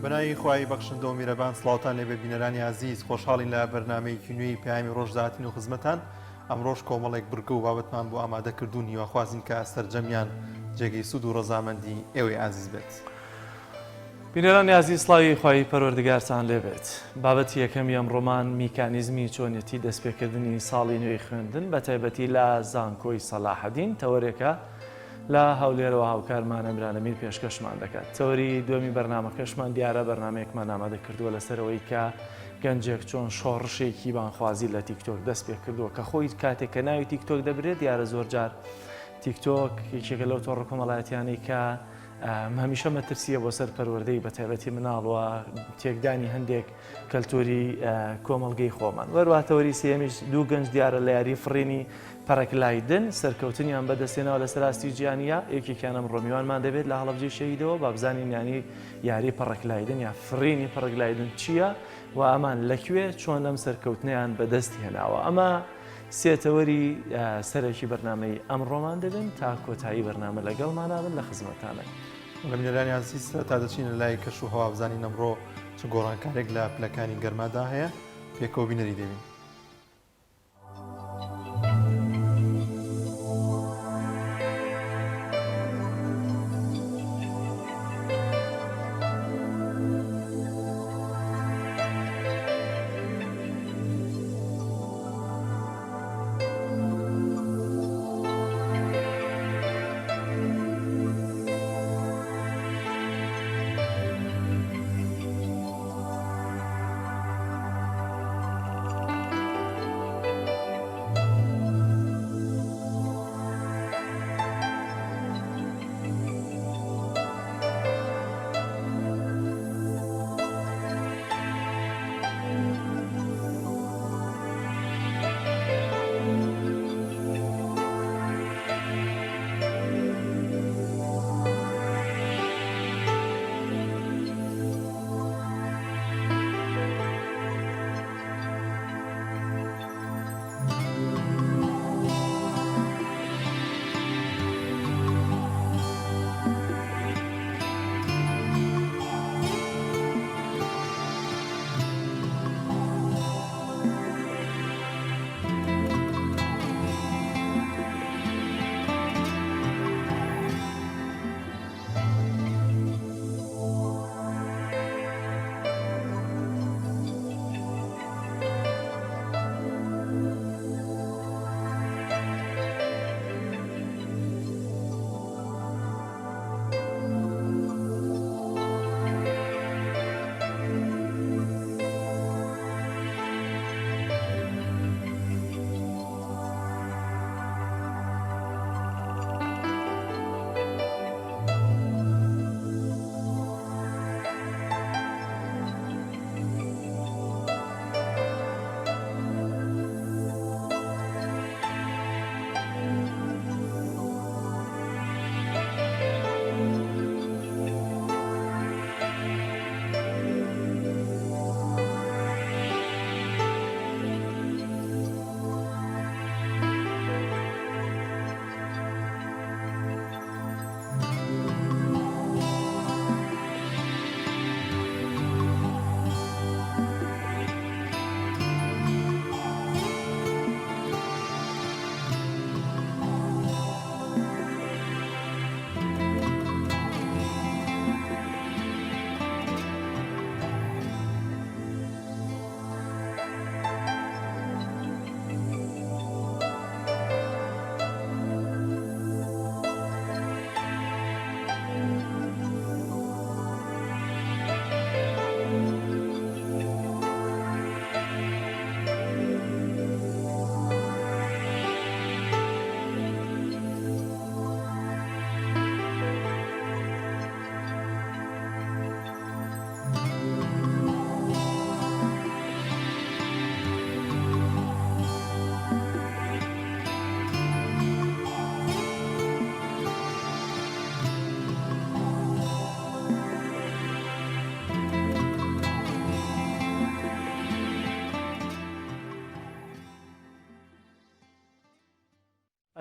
بەناوی خوای بەخشندە و میرەبان سڵاوتان لێبێ بینەرانی عزیز خۆشحاڵین لە بەرنامەیەکی نوێی پەیامی ڕۆژداهاتین و خزمەتان ئەمڕۆژ کۆمەڵێک بڕگە و بابەتمان بۆ ئامادەکردوون هیواخوازین کە سەرجەمیان جێگەی سوود و ڕەزامەندی ئێوەی عزیز بێت. بینەرانی عزیز سڵاوی خوای پەروەردگارتان لێبێت. بابەتی یەکەمی ئەمڕۆمان میکانیزمی چۆنیەتی دەستپێکردنی ساڵی نوێی خوێندن بە تایبەتی لە زانکۆی سەلاحەدین تەوەرێکە لە هەولێرەوە هاوکارمان ئەمرانەمیر پێشکەشمان دەکات. تەوەری دومی بەرنامەکەشمان دیارە بەرنمەیەکمان ئامادە کردووە لەسەرەوەی کە گەنجێک چۆن شۆڕشێکی بانخوازی لە تیکتۆک دەست پێ کردووە کە خۆی کاتێک کە ناوی تیکتۆک دەبرێت دیارە زۆر جار تیکتۆک یەکێکە لەو تۆڕە کۆمەڵایەتیانەی کە هەمیشە مەترسیە بۆ سەر پەروەردەی بە تایبەتی مناڵوە تێکدانی هەندێک کەلتوری کۆمەڵگەی خۆمان. وەروە تەوەری سێمیش دوو گەنج دیارە لە یاری فڕینی پەرەکلایدن سەرکەوتنیان بەدەستێنەوە لە سەراستی گیانیە یەکێکیانم ڕۆمیوانمان دەبێت لە هەڵەبجەی شەهیدەوە با بزانین ینی یاری پەڕەکلایدن یا فڕینی پەرەکلایدن چییە و ئەمان لەکوێ چۆن ئەم سەرکەوتنیان بەدەست هێناوە. ئەمە سێتەوەری سەرێکی بەرنامەی ئەمڕۆمان دەبن تا کۆتایی بەرنامە لەگەڵمانابن لە خزمەتانە. لە بینەرانی عزیز تا دەچینە لای کەش و هەوا بزانین ئەمڕۆ چ گۆڕانکارێک لە پلەکانی گەرمادا هەیە پێکەوە بینەری دەبین.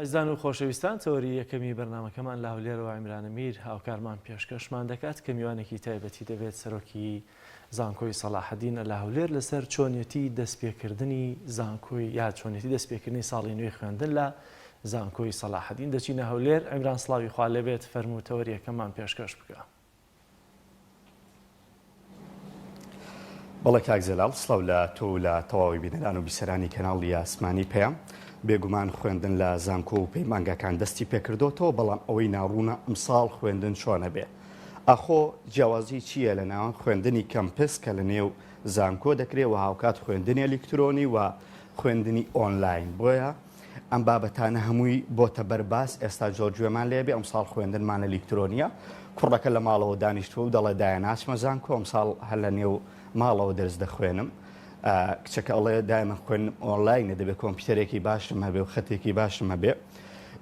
ئەزان و خۆشەویستان تەوەری یەکەمی بەرنامەکەمان لە هەولێرەوە عیمران ئەمیر هاوکارمان پێشکەشمان دەکات کە میوانێکی تایبەتی دەبێت سەرۆکی زانکۆی سەلاحەدین لە هەولێر لەسەر چۆنیەتی دەستپێکردنی زانکۆی یا چۆنیەتی دەستپێکردنی ساڵی نوێی خوێندن لە زانکۆی سەلاحەدین دەچینە هەولێر. عیمران سڵاوی خوا لێبێت فەرموو تەوەریەکەمان پێشکەش بکە. بەڵێ کاک زەلال سڵاو لە تۆ لە تەواوی بینەران و بیسەرانی کەناڵی یاسمانی پێیان بێگومان خوێندن لە زانکۆ و پەیمانگەکان دەستی پێکردوتەوە بەڵام ئەوەی ناڕوونە ئەمساڵ خوێندن چۆنە بێ ئەخۆ جیاوازی چییە لە ناوان خوێندنی کەمپس کە لە نێو زانکۆ دەکرێت و هاوکات خوێندنی ئەلکترۆنی و خوێندنی ئۆنلاین بۆیە ئەم بابەتانە هەمووی بۆتە بەرباس ئێستا جۆرگوێمان لێبێ ئەمساڵ خوێندنمان ئەلکترۆنیە کوڕەکە لە ماڵەوە دانیشتووە و دەڵێ دایەناچمە زانکۆ ئەمساڵ هەر لە نێو ماڵەوە دەرز دەخوێنم کچەکە ئەڵێ دایمە خوێن ئۆنلاینە دەبێت کۆمپیوتەرێکی باشم هەبێ و خەتێکی باشم هەبێ.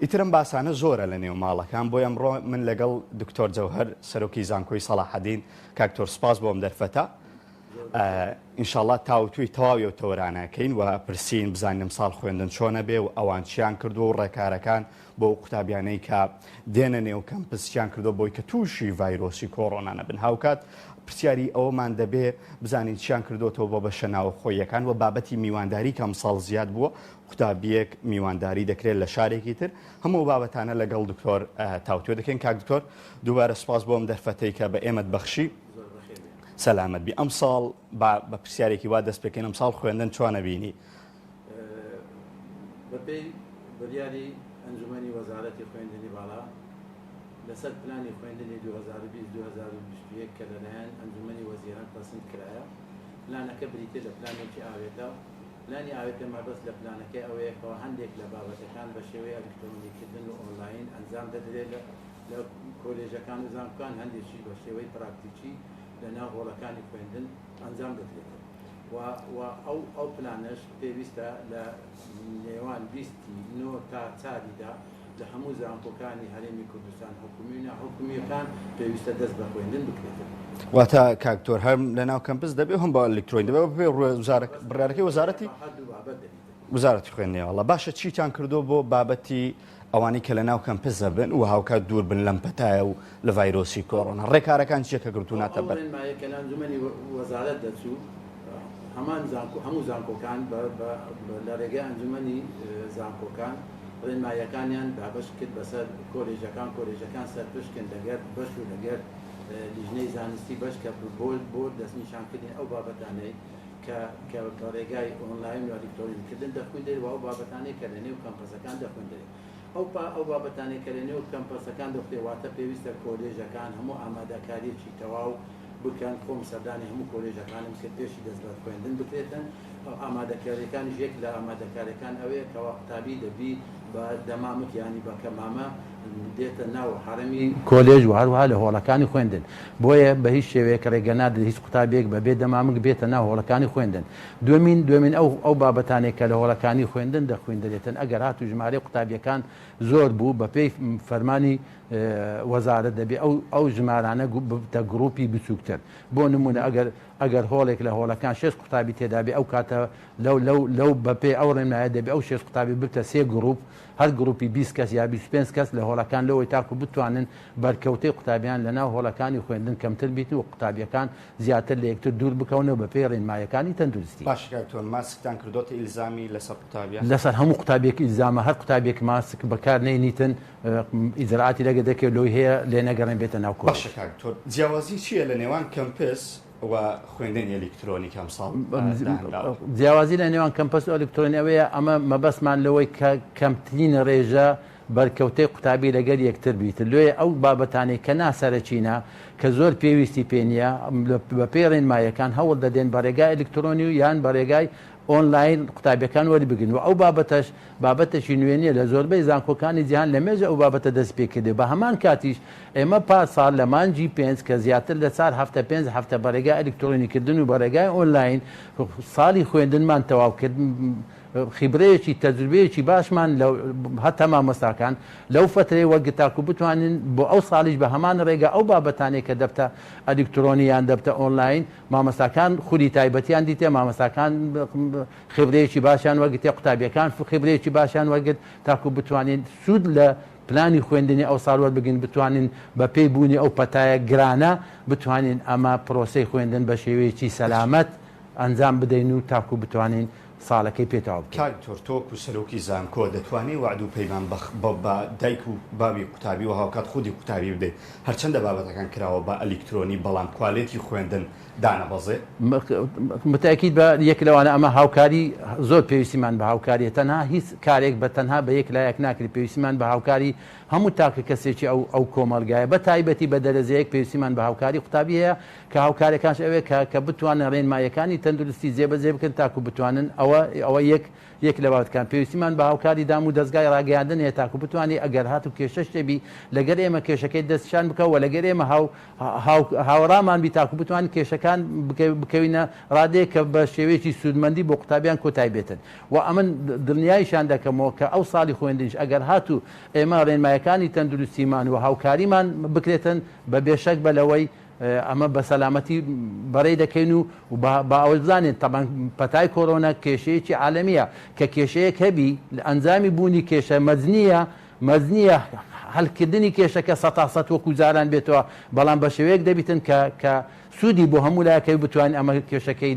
ئیترم باسانە زۆرە لە نێو ماڵەکان بۆ ئەمڕۆ من لەگەڵ دکتۆر جەوهەر سەرۆکی زانکۆی سەلاحەدین کاکتۆر سپاس بۆم دەرفەتە ئینشاءڵڵا تاوتوی تەواوی و تەوەرانەکەین و پرسین بزانیم ساڵ خوێندن چۆنە بێ و ئەوان چیان کردو و ڕێکارەکان بۆ قوتابیانەی کە دێنە نێو کەمپسیان کردو بۆی کە تووشی ڤایرۆسی کۆڕۆنا نەبن. هاوکات پرسیاری ئەوەمان دەبێ بزانین چیان کردوتەوە بۆ بەشە ناو خۆیەکان و بابەتی میوانداری کەم ساڵ زیاد بووە قوتابیەک میوانداری دەکرێت لە شارێکی تر هەموو بابەتانە لەگەڵ دکتۆر تاوتوێ دەکەین. کاک دکتۆر دووبارە سپاس بۆم دەرفەتەی کە بە ئێمەت بەخشی سەلامەت بی. ئەم ساڵ بە پرسیارێکی وا دەست پێکەین ئەم ساڵ خوێندن چۆنە بینی؟ بەپێی بڕیاری ئەنجومەنی وەزارەتی خوێندنی باڵا لەسەر پلانی خوێندنی 2020-2021 کە لەلایەن ئەنجومەنی وەزیران پەسەند کرایە پلانەکە بریتێ لە پلانێکی ئاوێتە. پلانی ئاوێتە مەبەست لە پلانەکەی ئەوەیەکەوە هەندێک لە بابەتەکان بە شێوەیە ئەلکترۆنیکردن و ئۆنلاین ئەنجام دەدرێت لە کۆلێژەکان و زانکۆکان هەندێکی بە شێوەی پراکتیکی لە ناو هۆڵەکانی خوێندن ئەنجام دەدرێت و ئەو پلانش پێویستە لە نێوان 29 تا 4دا لە هەموو زانکۆکانی هەرێمی کوردستان حکومی و ناحکومیەکان پێویستە دەست بە خوێندن بکرێتن. واتە کاکتۆر هەم لە ناو کەمپس دەبێ هەم بە ئەلکترۆین دەبێت بە پێی بڕارەکەی وەزارەتی خوێندنەوەڵە باشە چیتان کردو بۆ بابەتی ئەوانی کە لە ناو کەمپس دەبن و هاوکات دوور بن لەم پەتایە و لە ڤایرۆسی کۆڕۆنا ڕێکارەکان چیەکە گرتووناتە بەر کە لە ئەنجومەنی وەزارەت دەچوو هەموو زانکۆکان لە ڕێگەی ئەنجومەنی زانکۆکان ڕێنماییەکانیان دابش کرد بەسەر کۆلێژەکان سەرپشکن لەگەر بەش و لەگەر لیژنەی زانستی بەش کە بۆ دەستنیشانکردن ئەو بابەتانەی کە بە ڕێگای ئۆنلاین و ئەلکترۆنیکردن دەخوێندرێت و ئەو بابەتانەی کە لە نێو کەمپەسەکان دەخوێندرێت. ئەو بابەتانەی کە لە نێو کەمپەسەکان دەخوێنواتە پێویستە کۆلێژەکان هەموو ئامادەکاریەکی تەواو بکەن خۆم سەردانی هەموو کۆلێژەکانم کە پێشی دەست بە خوێندن بکرێتن. ئامادەکاریەکانیش یەک لە ئامادەکاریەکان ئەوەیە کەەوە قوتابی دەبی بە دەمامک ینی بە کەمامە دێتە ناو حرەمی کۆلێژ و هەروەها لە هۆڵەکانی خوێندن. بۆیە بە هیچ شێوەیە کە ڕێگە نادرێت هیچ قوتابێک بەبێ دەمامک بێتە ناو هۆڵەکانی خوێندن. دومین ئەو بابەتانێک کە لە هۆڵەکانی خوێندن دەخوێندرێتن ئەگەر هات و ژمارەی قوتابیەکان زۆر بوو بە پێی فەرمانی وەزارەت دەبێ ئەو ژمارانە بتە گروپی بچووکتر. بۆ نمونە ئەگەر هۆڵێک لە هۆڵەکان 6 قوتابی تێدا بێ ئەو کاتە لەو بەپێ ئەو ڕێنمایە دەبێ ئەو 6 قوتابی بتە 3 گروپ هەر گروپی 20 کەس یا 25 کەس لە هۆڵەکان لەوەی تاکو بتوانن بەرکەوتەی قوتابیان لە ناو هۆڵەکانی خوێندن کەمتر بیت و قوتابیەکان زیاتر لە یەکتر دوور بکەونەوە بەپێی ڕێنمایەکانی تەندروستی. باشکتۆر ماسکتان کردوتە ئیلزامی لەسەر قوتابیان لەسەر هەموو قوتابێکی ئیلزامە هەر قوتابێک ماسک بەکار نەینیتن ئیجراعاتی لەگە دەکرێت لەوەی هەیە لێ نەگەڕێن بێتە ناو کۆڵێژ. باشکتۆر جیاوازی چییە لە نێوان کەمپس و خوێندنی ئەلکترۆنی کەم ساڵ؟ جیاوازی لە نێوان کەمپس و ئەلکترۆنی ئەوەیە ئەمە مەبەستمان لەوەی کە کەمترین ڕێژە بەرکەوتەی قوتابی لەگەر یەکتر بیت لێ ئەو بابەتانەی کە ناسەرچینە کە زۆر پێویستی پێنیە بە پێی ڕێنمایەکان هەوڵ دەدێن بە ڕێگای ئەلکترۆنی و یان بە ڕێگای ئۆنلاین قوتابیەکان وەربگرن و ئەو بابەتەشی نوێنیە لە زۆربەی زانکۆکانی جیهان لە مێژە ئەو بابەتە دەست پێکردێ. بە هەمان کاتیش ئێمە پاساڵ لە مانجی 5 کە زیاتر لە 4 هەفتە 5 هەفتە بە ڕێگای ئەلکترۆنیکردن و بە ڕێگای ئۆنلاین ساڵی خوێندنمان تەواو کرد خیبرەیەکی تەجروبەیەکی باشمان هەتا مامۆستاکان لەو فترەی وەرگرت تاکو بتوانین بۆ ئەو ساڵیش بە هەمان ڕێگە ئەو بابەتانێک کە دەبتە ئەلکترۆنیان دەبتە ئۆنلاین مامۆستاکان خولی تایبەتیان دیتێ مامۆستاکان خبرەیەکی باشیان وەرگرتێ قوتابیەکان خبرەیەکی باشیان وەرگرت تاکو بتوانین سوود لە پلانی خوێندنی ئەو ساڵ وەربگین بتوانین بە پێی بوونی ئەو پەتایە گرانە بتوانین ئەمە پرۆسەی خوێندن بە شێوەیەکی سەلامەت ئەنجام بدەین و تاکو بتوانین ساڵەکەی پێتەوە بکەین. کاکتۆر تۆ و سەرۆکی زانکۆ دەتوانێت وعد و پەیمان بە دایک و بابی قوتابی و هاوکات خودی قوتابی بدەیت هەرچەندە بابەتەکان کراوە بە ئەلکترۆنی بەڵام کوالێتی خوێندن دانەبەزێ متأكيد بە یەک لەوانە ئەمە هاوکاری زۆر پێویستیمان بە هاوکاریە تەنها هیچ کارێک بە تەنها بە یەک لایەک ناکری پێویستیمان بە هاوکاری هەموو تاکە کەسێکی ئەو کۆمەلگایە بە تایبەتی بە دەرەزەیەک پێویستیمان بە هاوکاری قوتابی هەیە کە هاوکارەکانش ئەوێ کە بتوانن ڕێنمایەکانی تەندروستی جێبەجێ بکەن تاکو بتوانن ئەوە یەک لە باوتکان پێویستیمان بە هاوکاری دام و دەستگای ڕاگەیاندن هەیە تاکو بتوانانی ئەگەر هات و کێشە شتێبی لەگەر ئێمە کێشەکەی دەستشان بکەوە لەگەر ئێمە هاوڕامان بی تاکو بتوانین کێشەکان بکەوینە ڕادەیە کە بە شێوەیەکی سوودمەندی بۆ قوتابیان کۆتای بێتن و ئەمن دڵنیایشان دەکەمەوە کە ئەو ساڵی خوێندنش ئەگەر هات و ئێمە ڕێنمایەکانی تەندروستیمان و هاوکاریمان بکرێتن بە بێشەک بە لەوەی ئەمە بە سەلامەتی بەڕێ دەکەین و با ئەوە بزانێت تەبان پەتای کۆرۆنا کێشەیەکی عالەمیە کە کێشەیەک هەبی لە ئەنجامی بوونی کێشە مەزنیە هەلکردنی کێشەکە سەتاسەد وەکو جاران بێتەوە بەڵام بە شێوەیەک دەبیتن کە سوودی بۆ هەموو لایەکەی بتوانین ئەمە کێشەکەی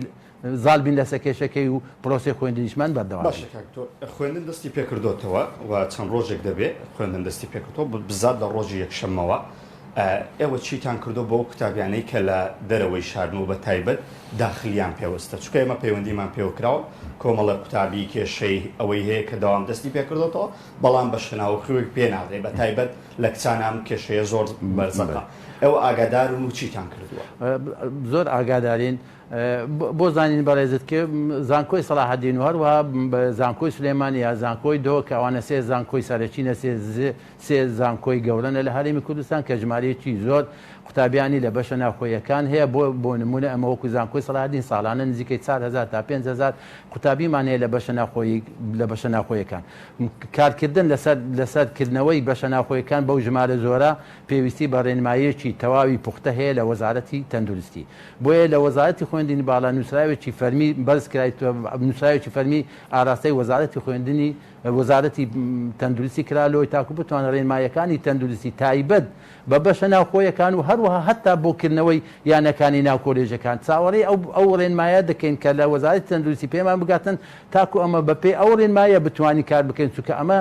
زال بین لەسەر کێشەکەی و پرۆسی خوێندنیشمان بەردەوام باشە کاکتۆر خوێندن دەستی پێکردوتەوە و چەند ڕۆژێک دەبێت خوێندن دەستی پێکردەوە بزات لە ڕۆژی یەکشەممەوە ئێوە چیتان کردو بۆ قوتابیانەی کە لە دەرەوەی شاردن و بە تایبەت داخلیان پێوەستە چکە ئێمە پەیوەندیمان پێوەکراوە کۆمەڵە قوتابی کێشەی ئەوەی هەیە کە داوام دەستی پێکردێتەوە بەڵام بە شناوەخوێک پێ ناڵێ بە تایبەت لە کچانام کێشەیە زۆر بەرزەکە ئەوە ئاگادارن و چیتان کردووە زۆر ئاگادارین بۆ زانین بەڕێزت کە زانکۆی سەلاحەدین و هەروەها زانکۆی سلێمانی یا زانکۆی دۆ کە ئەوانە سێ زانکۆی سەرەکیە سێ زانکۆی گەورەنە لە هەرێمی کوردستان کە ژمارەیەکی زۆر قوتابیانی لە بەشە ناوخۆیەکان هەیە بۆ نمونە ئەمە وەکو زانکۆی سەلاحەدین ساڵانە نزیکەی 4000 تا 5000 قوتابیمان هەیە لە بەشە ناوخۆیەکان کارکردن لەسەرکردنەوەی بەشە ناوخۆیەکان بەو ژمارە زۆرە پێویستی بە ڕێنماییەکی تەواوی پوختە هەیە لە وەزارەتی تەندروستی بۆیە لە وەزارەتی خوێندنی باڵا نووسراوێکی فەرمی بەرز کرایتوە نووسراوێکی فەرمی ئاراستەی وەزارەتی خوێندنی وەزارەتی تەندروستی کرالەوەی تاکو بتوانە ڕێنمایەکانی تەندروستی تایبەت بە بەشە ناوخۆیەکان و هەروەها هەتا بۆکردنەوەی یانەکانی ناو کۆلێژەکان چاوەڕێی ئەو ڕێنمایە دەکەین کە لە وەزارەتی تەندروستی پێمان بگاتن تاکو ئەمە بەپێی ئەو ڕێنمایە بتوانانی کار بکەین چونکە ئەمە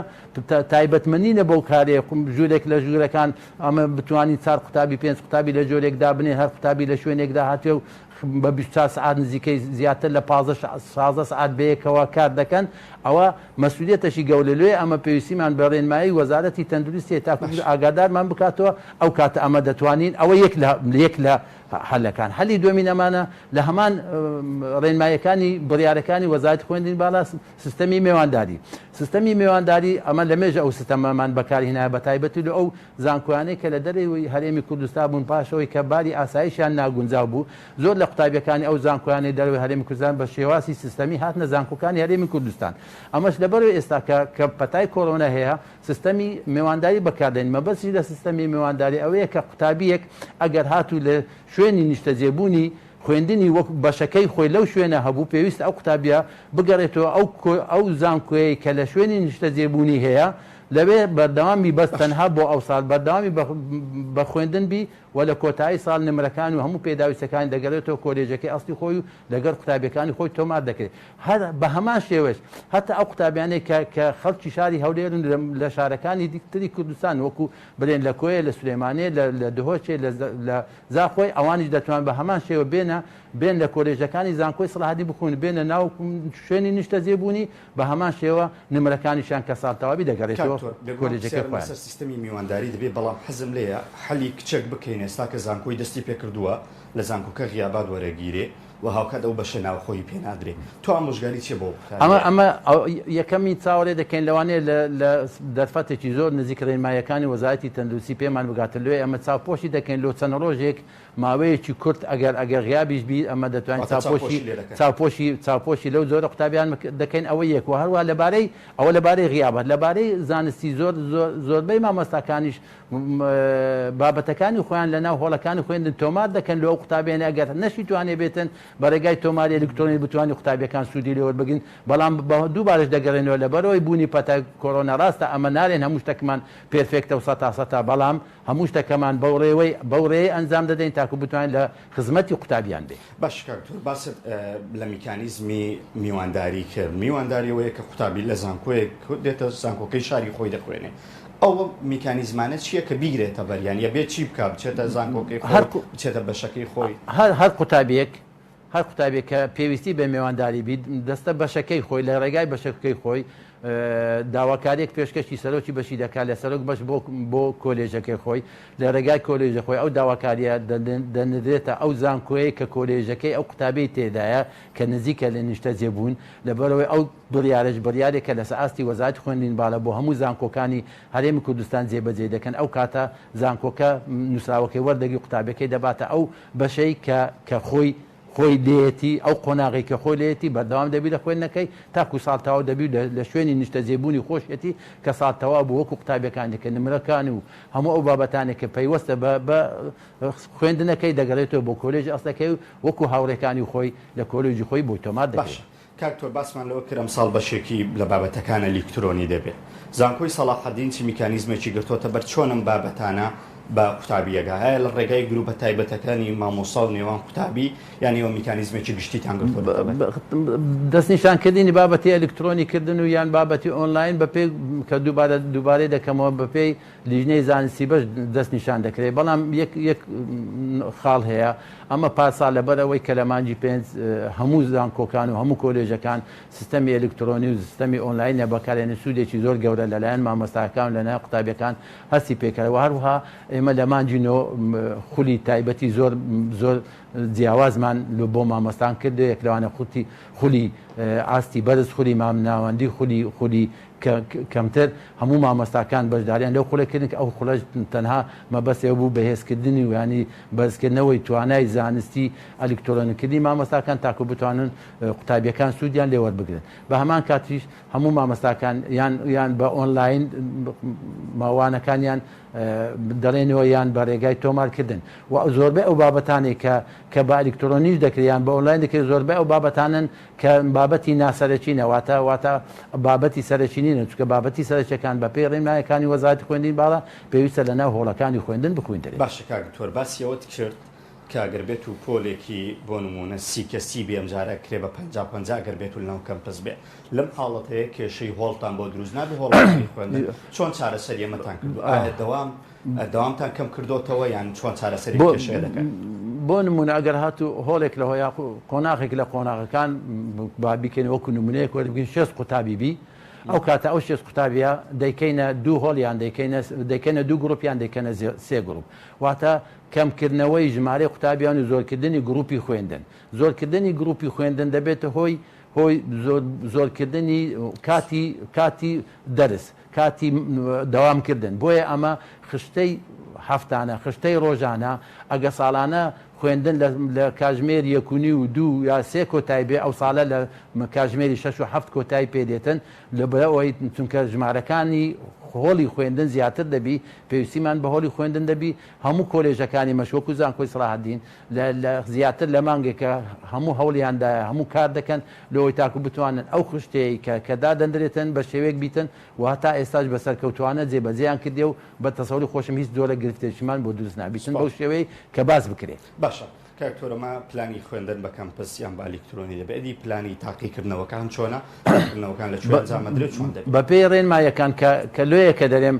تایبەتمەنینە بەو کارێ ژوورێک لە ژوورەکان ئەمە بتوانین 4 قوتابی 5 قوتابی لە جۆرێکدا بنێ هەر قوتابی لە شوێنێکدا هاتوێ و بە 24 سعات نزیکەی زیاتر لە 15 سعات بەیەکەوە کار دەکەن ئەوە مەسئولیەتەشی گەورە لێ ئەمە پێویستیمان بە ڕێنمایی وەزارەتی تەندروستی تاکو ئاگادارمان بکاتەوە ئەو کاتە ئەمە دەتوانین ئەوە یەک لە حلەکان هەلی دومین ئەمانە لە هەمان ڕێنمایەکانی بڕیارەکانی وەزارەتی خوێندنی باڵا سیستەمی میێوانداری ئەمە لە مێژە ئەو سیستەمەمان بەکارهێنایە بە تایبەتی لە ئەو زانکۆیانەی کە لە دەرەوەی هەرێمی کوردستان بوون پاشەوەی کە باری ئاساییشیان ناگونجاو بوو زۆر لە قوتابیەکانی ئەو زانکۆیانی دەرەوەی هەرێمی کوردستان بە شێواسی سیستەمی هاتنە زانکۆکانی هەرێمی کوردستان ئەمەش لەبەرەوەی ئێستا کە پەتای کۆرۆنا هەیە سیستەمی میێوانداری بەکاردێن مەبەستی لە سیستەمی میێوانداری ئەوەیە کە قوتابیەک ئەگەر هاتوو لە شوێنی نیشتەجێبوونی خوێندنی وەک بەشەکەی خۆی لەو شوێنە هەبوو پێویست ئەو قوتابیە بگەڕێتەوە ئەو زانکۆیەی کە لە شوێنی نیشتەجێبوونی هەیە لەوێ بەردەوامی بەس تەنها بۆ ئەو ساڵ بەردەوامی بە خوێندن بی و لە کۆتایی ساڵ نمرەکان و هەموو پێداویستەکانی دەگەڕێتەوە کۆلێژەکەی ئەستی خۆی و لەگەر قوتابیەکانی خۆی تۆمار دەکرێت بە هەمان شێوەش هەتا ئەو قوتابیانەی کە خەڵکی شاری هەولێرن لە شارەکانی دیکتری کوردستان وەکو بڵێن لە کۆیە لە سولێمانێ لە دهۆچێ لە زاخۆی ئەوانیش دەتوان بە هەمان شێوە بێن لە کۆلێژەکانی زانکۆی سەلاحەدین بخوێن بێنە ناو شوێنی نیشتەجێبوونی بە هەمان شێوە نمرەکانیشان کە ساڵتەواوی دەگەڕێتەوە کۆلێژەکەی خۆیان سیستەمی میوانداری دەبێت بەڵام حەزم لێیە حەلی کچێک بکەین ئێستا کە زانکۆی دەستی پێکردووە لە زانکۆکە غیابات وەرەگیرێ و هاوکات ئەو بەشە ناوخۆی پێ نادرێت تو ئامۆژگاری چێ بۆ ئەمە یەکەمی چاوەڕێ دەکەین لەوانەیە لە دەرفەتێکی زۆر نزیک ڕێنمایەکانی وەزارەتی تەندروستی پێمان بگاتە لێ ئەمە چاوپۆشی دەکەین لۆ چەند ڕۆژێک ماوەیەکی کورت ئەگەر غیابیش بی ئەمە دەتوانین چاوپۆشی لەو زۆرە قوتابیان دەکەین ئەوە یەک و هەروە ئەوە لەبارەی غیابەت لەبارەی زانستی زۆربەی مامۆستاکانیش بابەتەکانی خۆیان لەناو هۆڵەکانی خوێندن تۆمار دەکەن لەو قوتابیان ئەگەر نەشی توانێ بێتن بەڕێگای تۆماری ئەلکترۆنی بتوانانی قوتابیەکان سوودی لێوە بگین بەڵام دووبارش دەگەڕێنەوە لەبەرەوەی بوونی پەتە کۆرۆنا ڕاستە ئەمە نارێن هەموو شتێکمان پێرفێکتە و سەتا بەڵام هەموو شتەکەمان بەو ڕێی ئەنجام دەدەین تاکو بتوانین لە خزمەتی قوتابیان بێ. باش کاکتۆر باست لە میکانیزمی میوانداری کرد میوانداریەوەیە کە قوتابی لە زانکۆیەک دێتە زانکۆکەی شاری خۆی دەخوێنێ ئەو میکانیزمانە چییە کە بیگرێتە بەریان یا بێت چی بکە بچێتە زانکۆکەی بچێتە بەشەکەی خۆی هەر قوتابێک کە پێویستی بە میوانداری بیت دەستە بەشەکەی خۆی لە ڕێگای بەشەکەی خۆی داواکارێک پێشکەشی سەرۆکی بەشی دەکات لە سەرۆک بەش بۆ کۆلێژەکەی خۆی لە ڕێگای کۆلێژە خۆی ئەو داواکاریە دەنرێتە ئەو زانکۆیە کە کۆلێژەکەی ئەو قوتابەی تێدایە کە نزیکە لە نیشتە جێبوون لەبەرەوەی ئەو بڕیارێکە لەسەر ئاستی وەزارەتی خوێندنین باڵە بۆ هەموو زانکۆکانی هەرێمی کوردستان جێبەجێ دەکەن ئەو کاتە زانکۆکە نووسراوەکەی وەردەگی قوتابەکەی دەباتە ئەو بەشەی کە خۆی لێتی ئەو قۆناغی کە خۆی لێتی بەردەوام دەبی لە خوێندنەکەی تاکو ساڵتەوا دەبی لە شوێنی نیشتە جێبوونی خۆشیەتی کە ساڵتەوا بوو وەکو قوتابیەکان دەکە نمرەکانی و هەموو ئەو بابەتانێک کە پەیوەستە بە خوێندنەکەی دەگەڕێتەوە بۆ کۆلێژ ئەستەکەی وەکو هاوڕێکانی خۆی لە کۆلێژی خۆی بۆی تۆمار دەکەێت. کاکتۆر باسمان لەوە کرم ساڵ بەشێکی لە بابەتەکان ئەلکترۆنی دەبێت زانکۆی سەلاحەدین چی میکانیزمێکی گرتوۆتە بەر چۆنم بابەتانە بە قوتابیەکە هەیە لە ڕێگای گروپە تایبەتەکانی مامۆستا و نێوان قوتابی یانیەوە میکانیزمێکی گشتیتان گرتووە دەستنیشانکردنی بابەتی ئەلکترۆنی کردن و یان بابەتی ئۆنلاین بە پێی کە دووبارەی دەکەمەوە بە پێی لیژنەی زانستی بەش دەستنیشان دەکرێت بەڵام یەک خاڵ هەیە ئەمە پاسا لەبەرەوەی کە لە مانجی پێنج هەموو زانکۆکان و هەموو کۆلێژەکان سیستەمی ئەلکترۆنی و سیستەمی ئۆنلاینە بەکارێنە سوودێکی زۆر گەورە لەلایەن مامۆستاکان لەناو قوتابیەکان هەستی پێکەوە هەروها ئێمە لە مانجینەوە خولی تایبەتی زۆر جیاوازمان بۆ مامۆستان کرد یەک لەوانە خولی ئاستی بەرز خولی مامناوەندی خولی کەمتر هەموو مامۆستاکان بەشداریان لەو خوڵەکردن ئەو خوڵەش تەنها مەبەستێ بوو بەهێزکردنی و ینی بەرزکردنەوەی توانای زانستی ئەلکترۆنیکردنی مامۆستاکان تاکو بتوانن قوتابیەکان سوودیان لێوەربگرن بە هەمان کاتیش هەموو مامۆستاکان یان بە ئۆنلاین ماوانەکانیان دەڵێنەوە یان بە ڕێگای تۆمارکردن و زۆربەی ئەو بابەتانی کە بە ئەلکترۆنیش دەکریان بە ئۆنلاین دەکرێت زۆربەی ئەو بابەتانن کە بابەتی ناسەرچینەواتە بابەتی سەرچینینە چکە بابەتی سەرچەکان بە پێی ڕێنمایەکانی وەزارەتی خوێندنین باڵە پێویستە لەناو هۆڵەکانی خوێندن بخوێنێت. باشە کاکتۆر باسیەوەت کرد کاگەر بێت و پۆلێکی بۆ نمونە سیکەسی بێ ئەمجارە کرێ بە 50 گەر بێت و لەناو کەمپس بێ لەم حاڵەتەیە کێشەی هۆڵتان بۆ دروست نابێ هۆڵەکانی خوێندن چۆن چارەسەری ئەمەتان کردو دەوامتان کەم کردوتەوە یان چۆن چارەسەری کێشەیە دەکەن بۆ نمونە ئەگەر هاتو هۆڵێک لە هۆیا قۆناغێک لە قۆناغەکان بابیکەن وەکو نمونەیەک وەربگین 6 قوتابی بی ئەو کاتە ئەو 6 قوتابیە دەیکەینە 2 هۆڵیان دەیکەینە 2 گروپیان دەیکەنە 3 گروپ واتە کەمکردنەوەی ژمارە قوتابیان و زۆرکردنی گروپی خوێندن زۆرکردنی گروپی خوێندن دەبێتە هۆی زۆرکردنی کاتی دەرس کاتی دەوامکردن بۆیە ئەمە خشتەی هەفتانە خشتەی ڕۆژانە ئەگە ساڵانە خوێندن لە کاژمێر 1 و 2 یا 3 کۆتای بێ ئەو ساڵە لە کاژمێری 6 و 7 کۆتای پێدێتن لەبەرەوەی چونکە ژمارەکانی هۆڵی خوێندن زیاتر دەبی پێویستیمان بە هۆڵی خوێندن دەبی هەموو کۆلێژەکانی مەشوەکو زانکۆی سەلاحەدین لە زیاتر لە مانگێکە هەموو هەوڵیاندا هەموو کار دەکەن لەوەی تاکو بتوانن ئەو خشتەیە کە دادەندرێتن بە شێوەیەک بیتن و هەتا ئێستاش بەسەرکەوتوانە جێبەجێیان کردێ و بە تەسەوری خۆشم هیچ جۆرە گرفتێکیمان بۆ دروست نابیتن بەو شێوەیە کە باس بکرێت. باشە کاکتۆرەمە پلانی خوێندن بە کەمپس یان بە ئەلکترۆنی دەبێت ئەدی پلانی تاقیکردنەوەکان چۆنە تاقیکردنەوەکان لە کوێ ئەنجامەدرێت چۆن دەبێت بە پێی ڕێنمایەکان کە لێیە کە دەرێم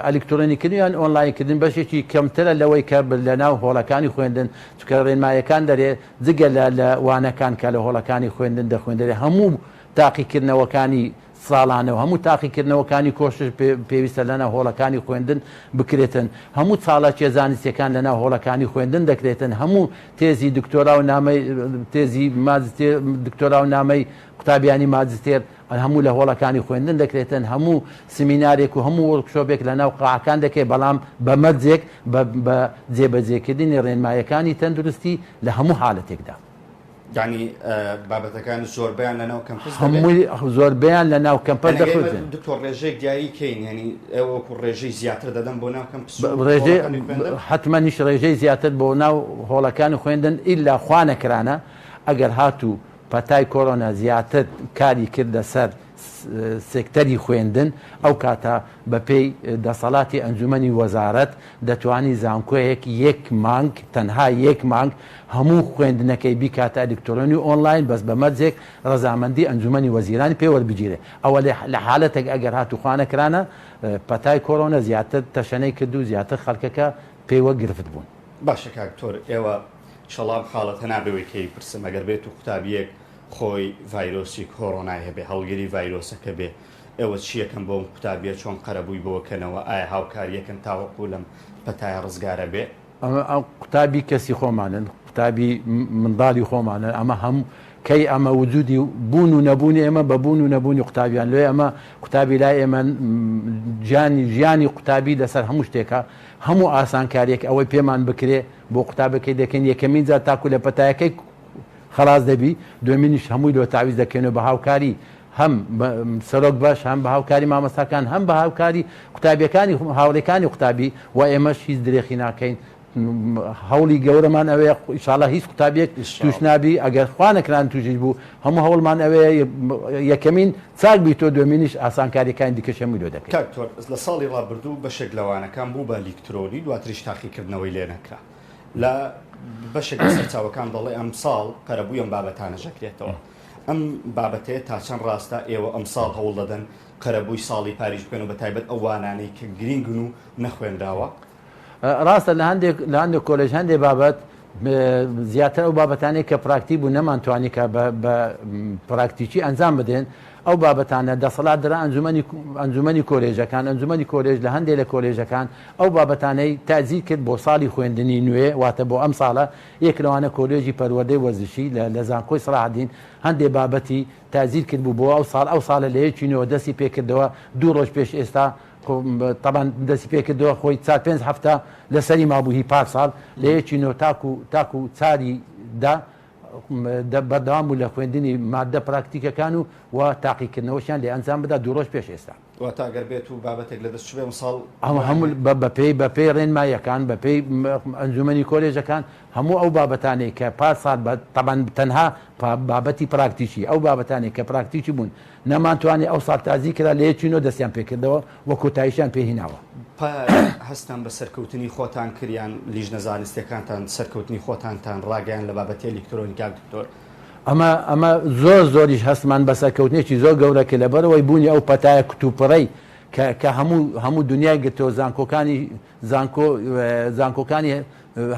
ئەلکترۆنیکردنیان ئۆنلاینکردن بەشێکی کەمترە لەوەی کە لەناو هۆڵەکانی خوێندن چکە ڕێنمایەکان دەرێت جگە لە وانەکان کە لە هۆڵەکانی خوێندن دەخوێندرێت هەموو تاقیکردنەوەکانی ساڵانە و هەموو تاقیکردنەوەکانی کۆشش پێویستە لەناو هۆڵەکانی خوێندن بکرێتن هەموو چاڵەکیە زانستیەکان لەناو هۆڵەکانی خوێندن دەکرێتن هەموو تێزی دکتۆرا و نامەی تێزی دکتۆرا و نامەی قوتابیانی ماجستێر هەموو لە هۆڵەکانی خوێندن دەکرێتن هەموو سمینارێک و هەموو وەرکشۆپێک لەناو قاعەکان دەکەێت بەڵام بە مەرجێک بە جێبەجێکردنی ڕێنمایەکانی تەندروستی لە هەموو حالەتێکدا ینی بابەتەکان زۆربیان لەناو کەمپس هەمووی زۆربیان لە ناو کەمپەس دەخوێتن دکتۆر ڕێژەیەک دیاری کەین ینی ئێوەکو ڕێژەی زیاتر دەدەن بۆ ناو کەمپس ڕێژەی حتممەنیش ڕێژەی زیاتر بۆ ناو هۆڵەکانی خوێندن ئیلا خوا نەکرانە ئەگەر هاتوو پەتای کۆرۆنا زیاتر کاری کردە سەر سێکتەری خوێندن ئەو کاتە بەپێی دەسەڵاتی ئەنجومەنی وەزارەت دەتوانی زانکۆیەک یەک مانگ تەنها یەک مانگ هەموو خوێندنەکەی بیکاتە ئەلکترۆنی ئۆنلاین بەس بە مەرجێک ڕەزامەندی ئەنجومەنی وەزیرانی پێوەربگیرێ ئەوە لە حالەتێک ئەگەر هاتوخوانەکرانە پەتای کۆرۆنە زیاتر تەشەنەی کردو زیاتر خەڵکەکە پێوە گرفت بوون باشە کاکتۆر ئێوە شەڵام خاڵەت هەنابەوەی پرسم ئەگەر بێت و قوتابیەک خۆی ڤایرۆسی کۆڕۆنای هەبێ هەڵگیری ڤایرۆسەکە بێ ئێوە چیەکەم بۆم قوتابیە چۆن قەرەبووی بۆکەنەوە ئایا هاوکاریەکەن تاوەقو لەم پەتای ڕزگارە بێ ئەو قوتابی کەسی خۆمانن قوتابی منداڵی خۆمانە ئەمە هەموو کەی ئەمە وجودی بوون و نەبوونی ئێمە بەبوون و نەبوونی قوتابیان لێ ئەمە قوتابی لای ئێمە ژیانی قوتابی لەسەر هەموو شتێکە هەموو ئاسانکاریەک ئەوەی پێمان بکرێ بۆ قوتابەکەی دەکەین یەکەمین جار تاکو لە پەتایەکەی خلاص دەبی دومینیش هەمووی لۆ تاویز دەکەنەوە بە هاوکاری هەم سەرۆک باش هەم بە هاوکاری مامەستاکان هەم بە هاوکاری قوتابیەکانی هاوڵێکانی قوتابی و ئێمەش هیچ درێخی ناکەین هەوڵی گەورەمان ئەوەیە ئینشاڵڵا هیچ قوتابیەک توش نابی ئەگەر خوا نەکران توشیش بوو هەموو هەوڵمان ئەوەیە یەکەمین چاک بی تۆ دومینیش ئاسانکاریەکانی دیکەش هەمووی لۆ دەکەین کاکتۆر لە ساڵی ڕابردوو بەشێک لەوانەکان بوو بە ئەلکترۆنی دواتریش تاقیکردنەوەی لێ نەکرا لە بەشێک لە سەرچاوەکان دەڵێ ئەم ساڵ قەرەبووی ئەم بابەتانە ژەکرێتەوە ئەم بابەتەیە تا چەند ڕاستە ئێوە ئەم ساڵ هەوڵ دەدەن قەرەبووی ساڵی پاریش بکەن و بە تایبەت ئەو وانانەی کە گرنگن و نەخوێندراوە ڕاستە لە هەندێک کۆلێژ هەندێک بابەت زیاتر ئەو بابەتانەی کە پراکتی بوو نەمانتوانی کە بە پراکتیکی ئەنجام بدەن ئەو بابەتانە دەسەڵات درا ئەنجومەنی کۆلێژەکان ئەنجومەنی کۆلێژ لە هەندێک لە کۆلێژەکان ئەو بابەتانەی تازیر کرد بۆ ساڵی خوێندنی نوێ واتە بۆ ئەم ساڵە یەک لەوانە کۆلێژی پەروەردەی وەرزشی لە زانکۆی سەلاحەدین هەندێک بابەتی تازیر کرد بوو بۆ ئەو ساڵە لە یەکینەوە دەستی پێکردەوە دوو ڕۆژ پێش ئێستا طبعا دەستی پێکردەوە خۆی 4-5 هەفتە لەسەری مابووهی پار ساڵ لە یەکینەوە تاکو چاری دا بەردەوام بوو لە خوێندنی مادە پراکتیکەکان و تاقیکردنەوەشیان لێ ئەنجام بدا دوو ڕۆژ پێش ئێستا واتاگەر بێت و بابەتێک لە دەست بێ ساڵ هەموو بەپێی ڕێنمایەکان بەپێی ئەنجومەنی کۆلێژەکان هەموو ئەو بابەتانەی کە پار ساڵ طبعا تەنها بابەتی پراکتیکی ئەو بابەتانێک کە پراکتیکی بوون نەمانتوانی ئەو ساڵ تازی کرا لە یەکینەوە دەستیان پێکردەوە وە کۆتاییشیان پێهیناوە هەستان بە سەرکەوتنی خۆتان کریان لیژنە زانستیەکانتان سەرکەوتنی خۆتانتان ڕاگەیان لە بابەتی ئەلکترۆنیکا دکتۆر ئەمە زۆریش هەستمان بە سەرکەوتنێکی زۆر گەورەکە لەبەرەوەی بوونی ئەو پەتایە کتوپڕەی کە هەموو دنیای گرتەوە زانکۆکانی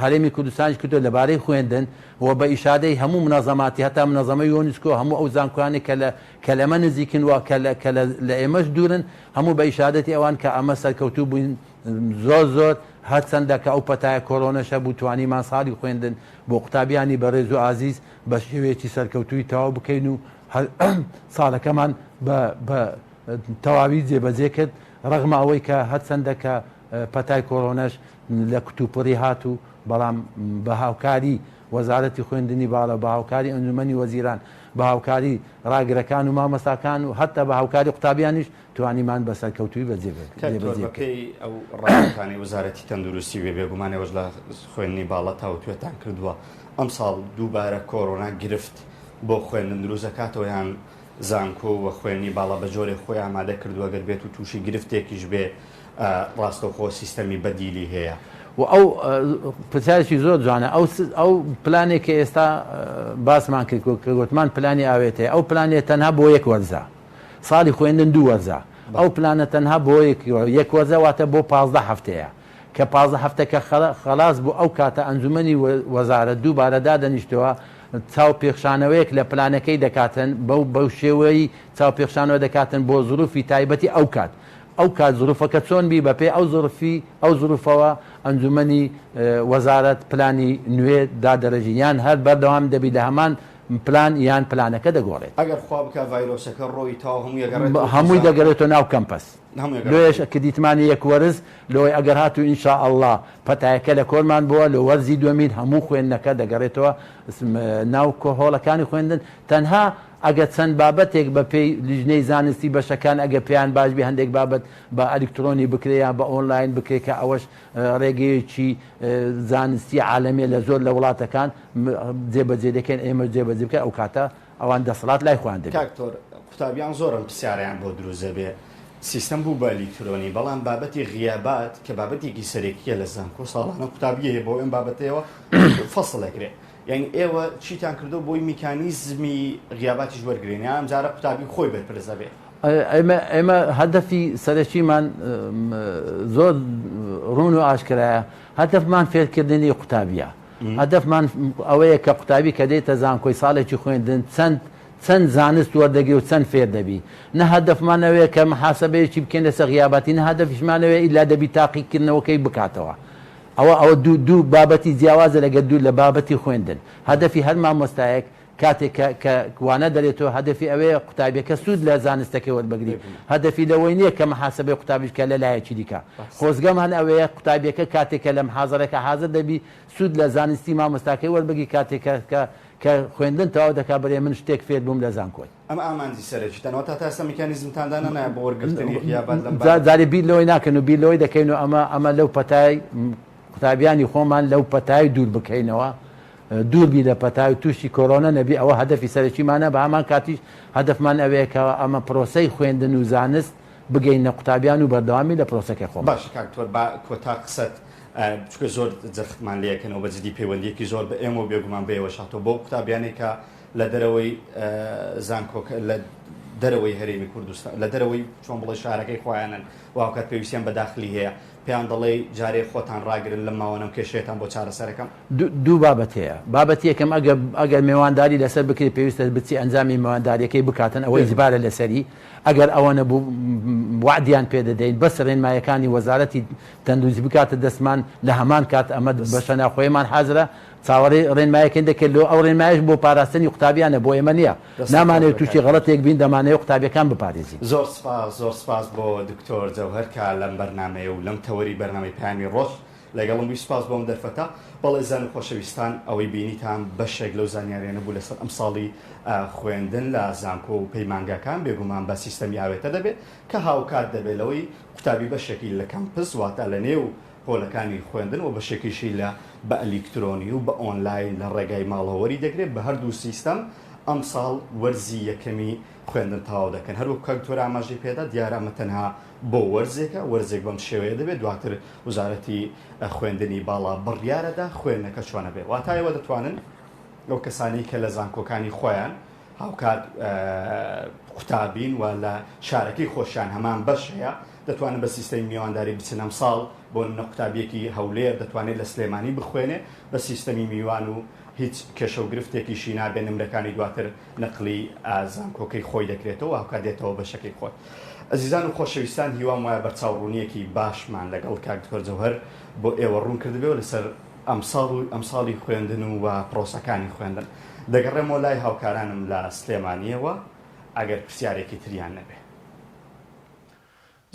هەرێمی کوردستانیش کردو لەبارەی خوێندن و بە ئیشادەی هەموو منەظەماتی هەتا منەظەمەی یۆنسکۆ هەموو ئەو زانکۆیانی کە لەمە نزیکن و کە لە ئێمەش دوورن هەموو بە ئیشادەتی ئەوان کە ئەمە سەرکەوتوو بووین زۆر هەرچەندە کە ئەو پەتایە کۆرۆنەشە بوو توانیمان ساڵی خوێندن بۆ قوتابیانی بەڕێز و ئازیز بە شێوەیەکی سەرکەوتووی تەواو بکەین و ساڵەکەمان بە تەواوی جێبەجێ کرد ڕەغمە ئەوەی کە هەرچەندە کە پەتای کۆرۆنەش لە کتوپڕی هاتوو بەڵام بە هاوکاری وەزارەتی خوێندنی باڵە بە هاوکاری ئەنجومەنی وەزیران بە هاوکاری ڕاگرەکان و مامەستاکان و هەتا بە هاوکاری قوتابیانیش توانیمان بە سەرکەوتووی بەجێبەکەی ئەو ڕاگەکانی وەزارەتی تەندروستی وێ بێگومانەوەش لە خوێندنی باڵە تاوتوێتان کردووە ئەم ساڵ دووبارە کۆرۆنا گرفت بۆ خوێندن دروست دەکاتەوە یان زانکۆ و خوێنی باڵە بە جۆرێ خۆی ئامادە کردووە گەر بێت و تووشی گرفتێکیش بێ ڕاستەوخۆ سیستەمی بەدیلی هەیە و ئەو پرسیارێکی زۆر جوانە ئەو پلانێک کە ئێستا باسمان کرد کە گوتمان پلانی ئاوێتەیە ئەو پلانێت تەنها بۆ یەک وەرزە ساڵی خوێندن دوو وەرزە ئەو پلانە تەنها بۆ یەک وەرزە واتە بۆ 15 هەفتەیە کە 15 هەفتەکە خلاص بوو ئەو کاتە ئەنجومەنی وەزارەت دووبارە دادەنیشتەوە چاو پێخشانەوەیەک لە پلانەکەی دەکاتن بەو شێوەی چاو پێخشانەوە دەکاتن بۆ زروفی تایبەتی ئەو کات زروفەکە چۆن بی بەپێ ئەو زروفەوە ئەنجومەنی وەزارەت پلانی نوێ دادەرەژی یان هەر بەردەوام دەبی لە هەمان پلان یان پلانەکە دەگۆڕێت ئەگەر خوا بکە ڤایرۆسەکە ڕۆی تا هەمووی دەگەڕێتەوە ناو کەمپەس لۆیش کە دیتمانی یەک وەرز لۆی ئەگەر هاتو ئینشا ئەڵڵا پەتایەکە لە کۆرمان بووە لە وەرزی دووەمین هەموو خوێندنەکە دەگەڕێتەوە ناو کۆهۆڵەکانی خوێندن تەنها ئەگە چەند بابەتێک بە پێی لیژنەی زانستی بەشەکان ئەگە پێیان باشبی هەندێک بابەت بە ئەلکترۆنی بکرێیان بە ئۆنلاین بکرێت کە ئەوەش ڕێگەیەکی زانستی عالەمیە لە زۆر لە وڵاتەکان جێبەجێ دەکەن ئێمە جێبەجێ بکە ئەو کاتە ئەوان دەسەڵات لای خۆیان دەبێت. کاکتۆر قوتابیان زۆرم پرسیاریان بۆ دروزە بێ سیستەم بوو بە ئەلکترۆنی بەڵام بابەتی غیابات کە بابەتێکی سەرێکیە لە زانکۆ ساڵانە قوتابیە بۆ ئەم بابەتەوە فەسڵەکرێت. یعنی ئێوە چیتان کردو بۆی میکانیزمی غیاباتی وەرگرێنی ئەم جارە قوتابی خۆی بەرپرسە بێ. ئێمە هەدەفی سەرەکیمان زۆر ڕوون و ئاشکرایە هەدەفمان فێرکردنی قوتابیە هەدەفمان ئەوەیە کە قوتابی کە دێتە زانکۆی ساڵێکی خوێندن چەند زانست وەردەگری و چەند فێر دەبی نە هەدەفمانەوەیە کە محاسبەیەکی بکەین لەسەر غیاباتی نە هەدەفیشمانەوەی ئیلا دەبی تاقیکردنەوەکەی بکاتەوە. ئەوە دوو بابەتی جیاوازە لەگە دوو لە بابەتی خوێندن هەدەفی هەر مامۆستایەک کاتێک کە وانە دەرێتەوە هەدەفی ئەوەیە قوتابیەکە سوود لە زانستەکەی وەربگری هەدەفی لەوەی نییە کە محاسبەی قوتابیشکە لە لایەکی دیکە خۆزگەمان ئەوەیە قوتابیەکە کاتێکە لە محازەرەکە حاضر دەبی سوود لە زانستی مامۆستاکەی وەربگی کاتێک کە خوێندن تەواو دەکا بڵێ من شتێک فێر بووم لە زانکۆی ئەمە ئامانجی سەرەکی تەنەوە تا ئێستا میکانیزمتاندانە نایە بۆ وەرگرتنی غیابات زاری بیر لەوەی ناکەن و بیر لەوەی دەکەین و ئەمە لەو پەتای قوتابیانی خۆمان لەو پەتای دوور بکەینەوە دووربی لە پەتاوی تووشی کۆرۆنە نەبی ئەوە هەدەفی سەرەکیمانە بە هەمان کاتیش هەدەفمان ئەوەیە کە ئەمە پرۆسەی خوێندن و زانست بگەینە قوتابیان و بەردەوامی لە پرۆسەکەی خۆ باش کاکتۆر با کۆتا قسەت چکە زۆر جەختمان لەکەنەوە بەجددی پەیوەندیەکی زۆر بە ئێمە بێگومان بێەوە شاتەوە بۆ قوتابیانی کە لە دەرەوەی زانکۆکە لە دەرەوەی هەرێمی کوردستان لە دەرەوەی چۆن بڵێ شارەکەی خۆیانن واکات پێویستیان بەداخلی هەیە پێیان دەڵێ جارێ خۆتان ڕاگرن لە ماوەنەم کێشێتان بۆ چارەسەرەکەم دوو بابەت هەیە بابەتی یەکەم ئەگەر میێوانداری لەسەر بکرێت پێویستە بچی ئەنجامی میێوانداریەکەی بکاتن ئەوەی زیبارە لەسەری ئەگەر ئەوە نەبوو وعدیان پێدەدەین بەس ڕێنمایەکانی وەزارەتی تەندروستی بکاتە دەستمان لە هەمان کات ئەمە بەشە ناخۆیمان حازرە چاوەڕێ ڕێنمایەکەی دەکرێت لەوە ئەو ڕێنمایش بۆ پاراستنی قوتابیانە بۆ ئێمە نییە نامانەوێت تووشی غەڵەتێک بین دەمانەوە قوتابیەکان بپارێزی زۆر سپاس بۆ دکتۆر جەوهەر کە لەم بەرنامەیە و لەم تەوەری بەرنامەی پەیامی ڕۆژ لەگەڵم وی سپاس بۆم دەرفەتە بەڵێ زان و خۆشەویستان ئەوەی بینیتان بەشێک لەو زانیاریانە بوو لەسەر ئەم ساڵی خوێندن لە زانکۆ و پەیمانگاکان بێگومان بە سیستەمی ئاوێتە دەبێت کە هاوکات دەبێت لەوەی قوتابی بەشێکی لە کەمپس واتە لە نێو پۆلەکانی خوێندن و بەشێکیشی لە بە ئەلکترۆنی و بە ئۆنلاین لە ڕێگای ماڵەوەری دەگرێت بە هەردوو سیستەم ئەم ساڵ وەرزی یەکەمی خوێندن تەواو دەکەن هەروە کەکتۆر ئاماژەی پێدا دیارە ئەمە تەنها بۆ وەرزێکە وەرزێک بەم شێوەیە دەبێت دواتر وزارەتی خوێندنی باڵا بڕیارەدا خوێندنەکە چۆنە بێت واتایەوە دەتوانن ئەو کەسانی کە لە زانکۆکانی خۆیان هاوکات قوتابین و لە شارەکەی خۆشیان هەمان بەش هەیە دەتوانن بە سیستەمی میوانداری بچنەم ساڵ بۆ نەقوتابیەکی هەولێر دەتوانێت لە سلێمانی بخوێنێ بە سیستەمی میوان و هیچ کێشە و گرفتێکیشی نابێ نمرەکانی دواتر نەقلی زانکۆکەی خۆی دەکرێتەوە هاوکات دێتەوە بەشەکەی خۆی ئەزیزان و خۆشەویستان هیوام وایە بەرچاوڕوونیەکی باشمان لەگەڵ کاک دکتۆر جەوهەر بۆ ئێوە ڕوون کردبێەوە لەسەر ئەمساڵی خوێندن و پرۆسەکانی خوێندن دەگەڕێمەوە لای هاوکارانم لە سلێمانیەوە ئەگەر پرسیارێکی تریان نەبێ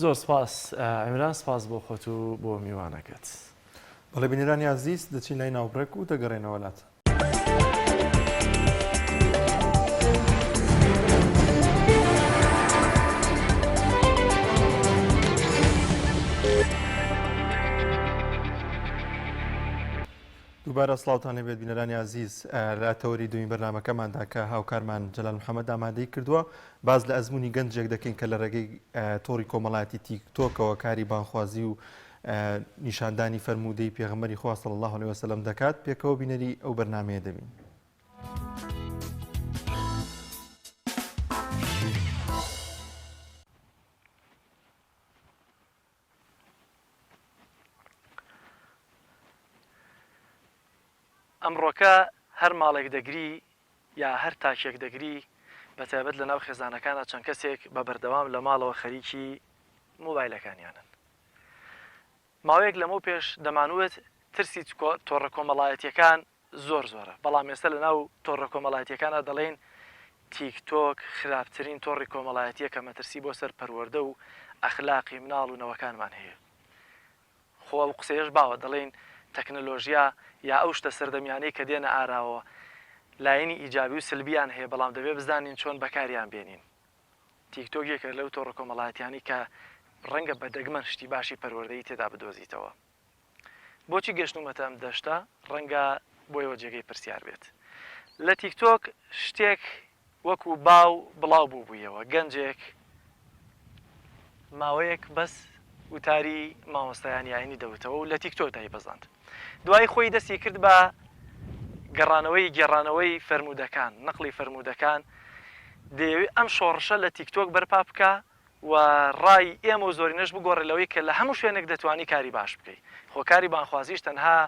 زۆر سپاس ئەمران سپاس بۆ خۆت و بۆ میوانەکەت بەڵێ بینێرانی عزیز دەچین لای ناوبڕێک و دەگەڕێنەوە لات دووبارە سڵاوتان لەبێت بینەرانی عزیز لە تەوەری دوین بەرنامەکەماندا کە هاوکارمان جەلال محەممەد ئامادەی کردووە باز لە ئەزمموی گەنجێک دەکەین کە لە ڕێگەی تۆڕی کۆمەڵاتی تیکتۆکەوە کاری بانخوازی و نیشاندانی فەرموودەی پێغەمبەری خوا صلی الله علیه وسلم دەکات پێکەوە بینەری ئەو بەرنامەیە دەبین. ئەمڕۆکە هەر ماڵێک دەگری یا هەر تاکێک دەگری بەتایبەت لە ناو خێزانەکانە چەند کەسێک بە بەردەوام لە ماڵەوە خەریکی مۆبایلەکانیانن. ماوەیەک لەمە پێش دەمانوێت ترسی تۆڕە کۆمەڵایەتیەکان زۆرە، بەڵام ئێستا لە ناو تۆڕە کۆمەڵایەتیەکانە دەڵێن تیکتۆک خراپترین تۆڕی کۆمەڵایەتیە کە مەترسی بۆ سەر پەروەردە و ئەخلاقی مناڵ و نەوەکانمان هەیە. خۆ ئەو قسەیەش باوە دەڵێن تەکنەلۆژیا یا ئەو شتە سەردەمیانەی کە دێنە ئاراوە لایەنی ئیجابی و سلبیان هەیە، بەڵام دەبێ بزانین چۆن بەکاریان بێنین. تیکتۆک یەکە لەو تۆڕە کۆمەڵایەتیانی کە ڕەنگە بە دەگمەن شتی باشی پەروەردەی تێدا بدۆزیتەوە. بۆچی گەشتومەتە ئەم دەشتە ڕەنگە بۆیەوە جێگەی پرسیار بێت. لە تیکتۆک شتێک وەکو باو بڵاو بوو بوویەوە، گەنجێک ماوەیەک بەس وتاری مامۆستایانی ئاینی دەوتەوە و لە تیکتۆک دای بەزاند. دوای خۆی دەستی کرد بە گێڕانەوەی فەرمودەکان، نەقلی فەرمودەکان. دەیەوێت ئەم شۆڕشە لە تیکتۆک بەرپا بکە و ڕای ئێمە و زۆرینەش بگۆڕێلەوەی کە لە هەموو شوێنێک دەتوانی کاری باش بکەیت. خۆکاری بانخوازیش تەنها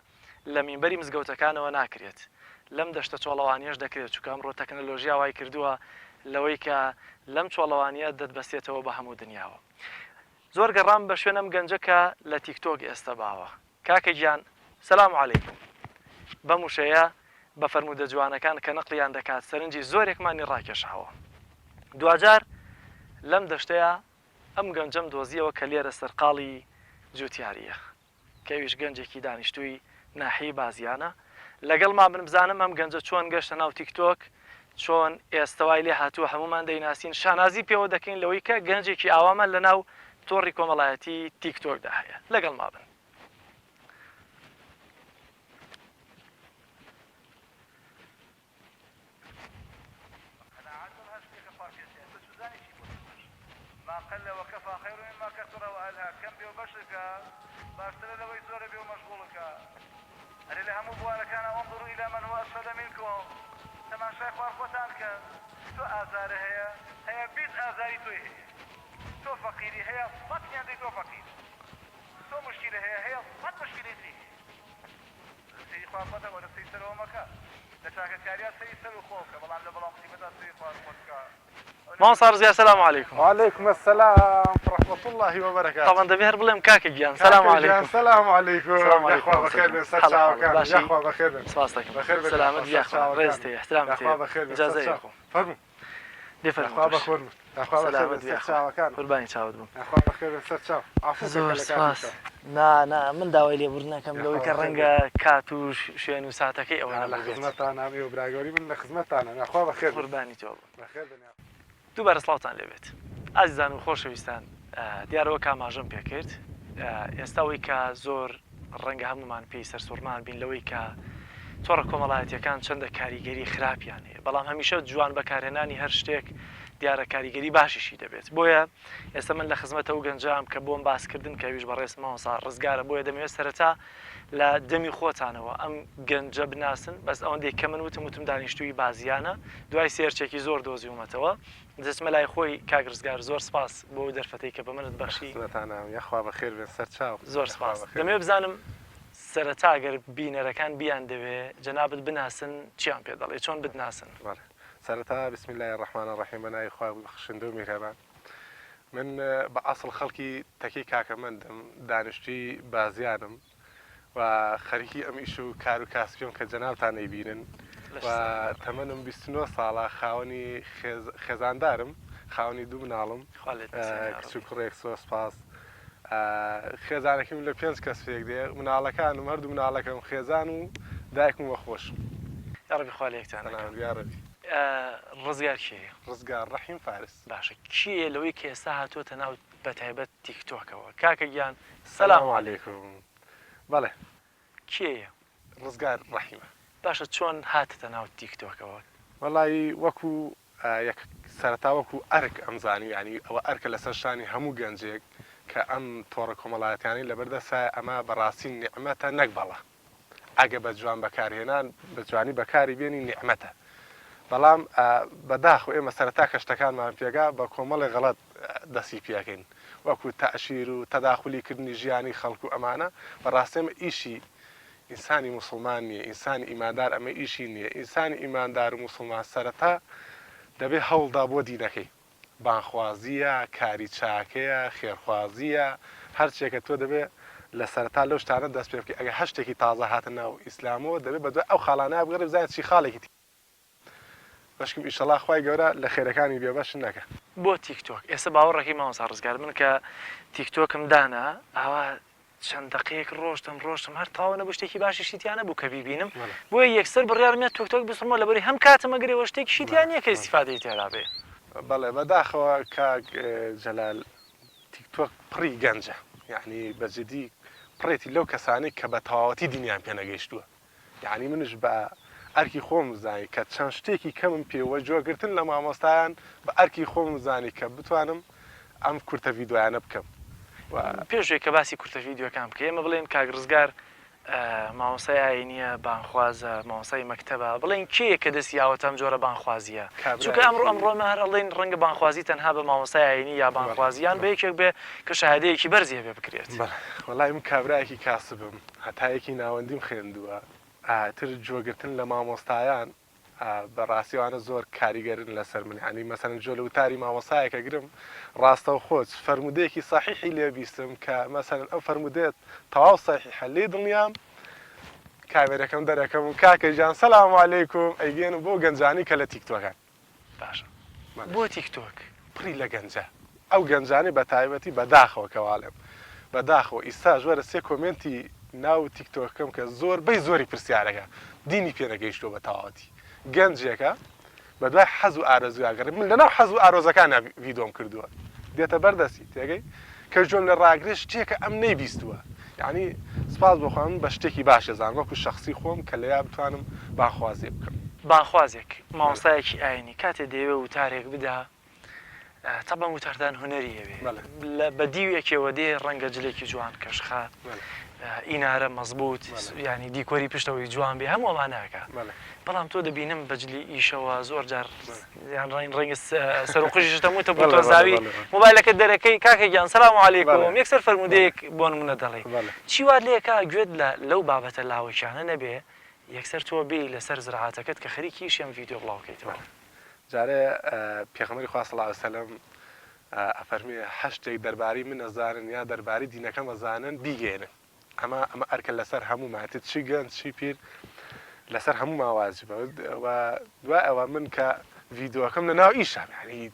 لە مینبەری مزگەوتەکانەوە ناکرێت، لەم دەشتە چۆڵەوانیش دەکرێت، چونکە ئەمڕۆ تەکنەلۆژیا وای کردووە لەوەی کە لەم چۆڵەوانیە دەتبەستێتەوە بە هەموو دنیاوە. زۆر گەڕام بە شوێنم گەنجە کە لە تیکتۆک ئێستا باوە. کاکە گیان سەلام عەلەیکم. بەم وشەیە بە فەرمودە جوانەکان کە نەقلیان دەکات سەرنجی زۆرێکمانی ڕاکێشاوە. دوجار لەم دەشتەیە ئەم گەنجەم دۆزیەوە کە لێرە سەرقاڵی جوتیاریە، کەویش گەنجێکی دانیشتووی ناحیەی بازیانە. لەگەڵ ما بزانم ئەم گەنجە چۆن گەشتە ناو تیکتۆک، چۆن ئێستاوای لێ هاتووە هەمومان دەیناسین، شانازی پێوە دەکەین لەوەی کە گەنجێکی ئاوامان لە ناو تۆڕی کۆمەڵایەتی تیکتۆکدا هەیە. لەگەڵ ما بن. قل وكفى خير مما كثر وألهى كم بوبشرك باشترى لوي زور بي ومشغولك هل لهم بوانا كان انظروا إلى من هو أسفل منكم تمام شيخ وارخوتانك تو آزاره هي بيت آزاري توي تو فقيري هي بطني عندي تو فقير تو مشكلة هي بط مشكلتي سيدي خوارخوتك ولا سيدي سلومك لشاكت كاريات سيدي سلو خوفك بلعم لبلعم مصيبتها سيدي خوارخوتك مانصار زياد السلام عليكم. وعليكم السلام ورحمة الله وبركاته. طبعا دبي هرب لهم كاكي جيان. السلام عليكم. السلام عليكم. السلام يا عليكم. اخوان بخير سرچاو كان يا اخوان بخير. صباحك بخير سلامت يا اخوان رزتي احترامتي. يا اخوان بخير اجازيكم. فرموا. دي يا اخوان بخير. يا اخوان بخير سرچاو كان. قرباني تشاود بم. يا اخوان بخير سرچاو. زۆر سپاس. نا من داوای لێبوردنەکەم لەوەی کە ڕەنگە کات و شوێن و ساتەکەی ئەوە لە خزمەتانە و براگەوری من لە خزمەتانە يا اخوان بخير. قوربانی تۆ بخير دنیا. دووبارە سڵاوتان لێبێت. ئازیزان و خۆشەویستان، دیارەوە کاماژەم پێکرد ئێستاەوەی کە زۆر ڕەنگە هەمومان پێی سەرسوڕمان بین لەوەی کە تۆڕە کۆمەڵایەتیەکان چەندە کاریگەری خراپیان هەیە، بەڵام هەمیشە جوان بەکارهێنانی هەر شتێک دیارە کاریگەری باشیشی دەبێت. بۆیە ئێستا من لە خزمەتە و گەنجام کە بۆم باسکردن کەویش بەڕێز ماوەسا ڕزگارە، بۆیە دەمەوێت سەرەتا لە دەمی خۆتانەوە ئەم گەنجە بناسن، بەس ئەوەندەی کە من وتم دانیشتووی بازیانە، دوای سێرچێکی زۆر دۆزیومەتەوە. دەچمە لای خۆی کاگرزگار. زۆر سپاس بۆ دەرفەتەی کە بە منت بەخشی. یاخوا بەخێر بێن سەرچاو. زۆر سپاس. دەمەوێت بزانم سەرەتا ئەگەر بینەرەکان بیان دەوێ جەنابەت بناسن چیان پێ دەڵێ، چۆن بتناسن؟ سەرەتا بسم الله الرحمن الرحیم بەناوی خوا بەخشندە و میهرەبان. من بە ئەسڵ خەڵکی تەکەی کاکەمەندم، دانیشتووی بازیانم و خەریکی ئەم ئیش و کار و کاسبیۆم کە جەنابتان ئەیبینن و تەمەنم 29 ساڵە، خاوەنی خێزاندارم، خاوەنی دوو مناڵم، کچ و کوڕێک. زۆر سپاس. خێزانێکم لە 5 کەس پێک دێ، مناڵەکانم هەردوو مناڵەکەم خێزان و دایکم وەخۆش. یا ڕەبی خوا لێکتان یا ڕەبی. ڕزگار کێیە؟ ڕزگار ڕەحیم فارس. باشە، کێیە لەوەی کە ئێستا هاتووەتە ناو بەتایبەت تیکتۆکەوە؟ کاکە گیان سەلام عەلەیکم. بەڵێ کێیە؟ ڕزگار ڕەحیمە. باشە، چۆن هاتتە ناو تیکتۆکەوە؟ وەڵی وەکو سەرەتا وەکو ئەرک ئەمزانی، ینی ئەوە ئەرکە لەسەر شانی هەموو گەنجێک کە ئەم تۆڕە کۆمەڵایەتیانی لەبەردەسای ئەمە بەڕاستی نیعمەتە نەک بەڵە. ئەگە بە جوان بەکارهێنان بە جوانی بەکاری بێنی نیعمەتە. بەڵام بەداخۆ ئێمە سەرەتا کەشتەکانمان پێگا بە کۆمەڵی غەڵەت دەستی پێکەین، وەکو تەعشیر و تەداخولیکردنی ژیانی خەڵکو ئەمانە. بەڕاستی ئێمە ئیشی ئینسانی مسلمان نییە ئینسانی ئیماندار ئەمە ئیشی نییە ئینسانی ئیماندار و مسلمان سەرەتا دەبێت هەوڵدا بۆ دینەکەی بانخوازیە کاری چاکەیە خێرخوازیە هەرچێکە تۆ دەبێت لە سەرتا لەو شتانە دەست پێ بکەی ئەگە هەشتێکی تازە هاتە ناو ئیسلامەوە دەبێت بە دوای ئەو خاڵانە بگەڕێ بزانێت چی خاڵێکی بەشکم ئیشەڵا خوای گەورە لە خێرەکانی بێبەش نەکە بۆ تیکتۆک ئێستا باوەڕێکی مامۆستا ڕزگار من کە تیکتۆکم دانا ئاوا چەند دقەیەک ڕۆشتم هەر تاوە نەبوو شتێکی باشی شتیانە بوو کە بیبینم بۆیە یەکسەر بڕیارمێت تۆکتۆک بسمەوە لەبەری هەم کاتەمەگرێەوە شتێکی شتیان نیە کە ئیسیفادەی تێدا بێ بەڵێ بەداخەوە کاک جەلال تیکتۆک پڕی گەنجە یعنی بەجددی پڕێتی لەو کەسانی کە بە تەواوەتی دینیان پێ نەگەیشتووە یعنی منش بە ئەرکی خۆم زانی کە چەند شتێکی کەمم پێوە جۆگرتن لە مامۆستایان بە ئەرکی خۆم زانی کە بتوانم ئەم کورتە ڤیدۆیانە بکەم پێشوێک کە باسی کورتە ڤیدۆکان بکە ئێمە بڵێن کاک ڕزگار مامۆسای ئاینیە بانخوازە مامۆسای مەکتەبە بڵێن کێیە کە دەستیاوەتە ئەم جۆرە بانخوازیە چونکە ئەمڕۆمە هەر ئەڵێن ڕەنگە بانخوازی تەنها بە مامۆسای ئاینی یا بانخوازیان بە یەکێک بێ کە شەهادەیەکی بەرزیە بێ بکرێت وەڵای من کابرایەکی کاسبم هەتایەکی ناوەندیم خوێندووە تر جۆگرتن لە مامۆستایان بەڕاستیوانە زۆر کاریگەرن لەسەر من ینی مەسەرەن جۆ لە وتاری مامۆسایەکە گرم ڕاستە و خۆچ فەرمودەیەکی ساحیحی لێ بیستم کە مەسەرەن ئەم فەرمودێت تەواو ساحیحە لێ دڵنیام کامێرەکەم دەرەکەم و کاکە گیان سەلام عەلەیکوم ئەیگەێنم بۆ گەنجانی کە لە تیکتۆکان باشە بۆ تیکتۆک پڕی لە گەنجە ئەو گەنجانی بە تایبەتی بەداخەوە کەواڵێم بەداخەوە ئیستا ژوەرە سێ کۆمنتی ناو تیکتۆکەم کە زۆربەی زۆری پرسیارەکە دینی پێ نەگەیشتووە بە تەواوەتی گەنجێکە بە دوای حەز و ئارەزویاگەڕێ من لەناو حەز و ئارۆزەکان ڤیدۆم کردووە دێتە بەردەستی تێگەی کە جۆم لە ڕاگرێ شتێکە ئەم نەیبیستووە یعنی سپاس بۆخوام بە شتێکی باشە زان وەکو شخصی خۆم کە لەیا بتوانم بانخوازی بکەم بانخوازێک مامۆستایەکی ئاینی کاتێ دەیەوێ وتارێک بدا تەبەن وتاردان هونەری هەبێ بە دیوێکەوە دێ ڕەنگە جلێکی جوان کەشخات ئینارە مەزبوط ینی دیکۆری پشتەوەی جوان بێ هەموو ئەمانەکە بەڵام تۆ دەبینم بەجلی ئیشەوە زۆر جار ڕەنگە سەرقژی شتەموتە بۆ تۆ زاوی مۆبایلەکە دەرەکەی کاکەگیان سەلام عەلەیکوم یەکسەر فەرمودەیەک بۆ نمونە دەڵێ چی وا لێکە گوێت لەو بابەتە لاوەکیانە نەبێ یەکسەر تۆ بێ لەسەر زراعەتەکەت کە خەریکیش ئەم ڤیدیۆ بڵاوکەیتەوە جارێ پێغەمبەری خوا صلی الله علیه وسلم ئەفەرمێ هەشتێک دەربارەی من ئەزانن یا دەربارەی دینەکەم ئەزانن بیگێنن ئەمە ئەرکە لەسەر هەموو ماتت چی گەنج چی پیر لەسەر هەموو ماواجبە دوای ئەوە من کە ڤیدۆەکەم لە ناو ئیشام ینی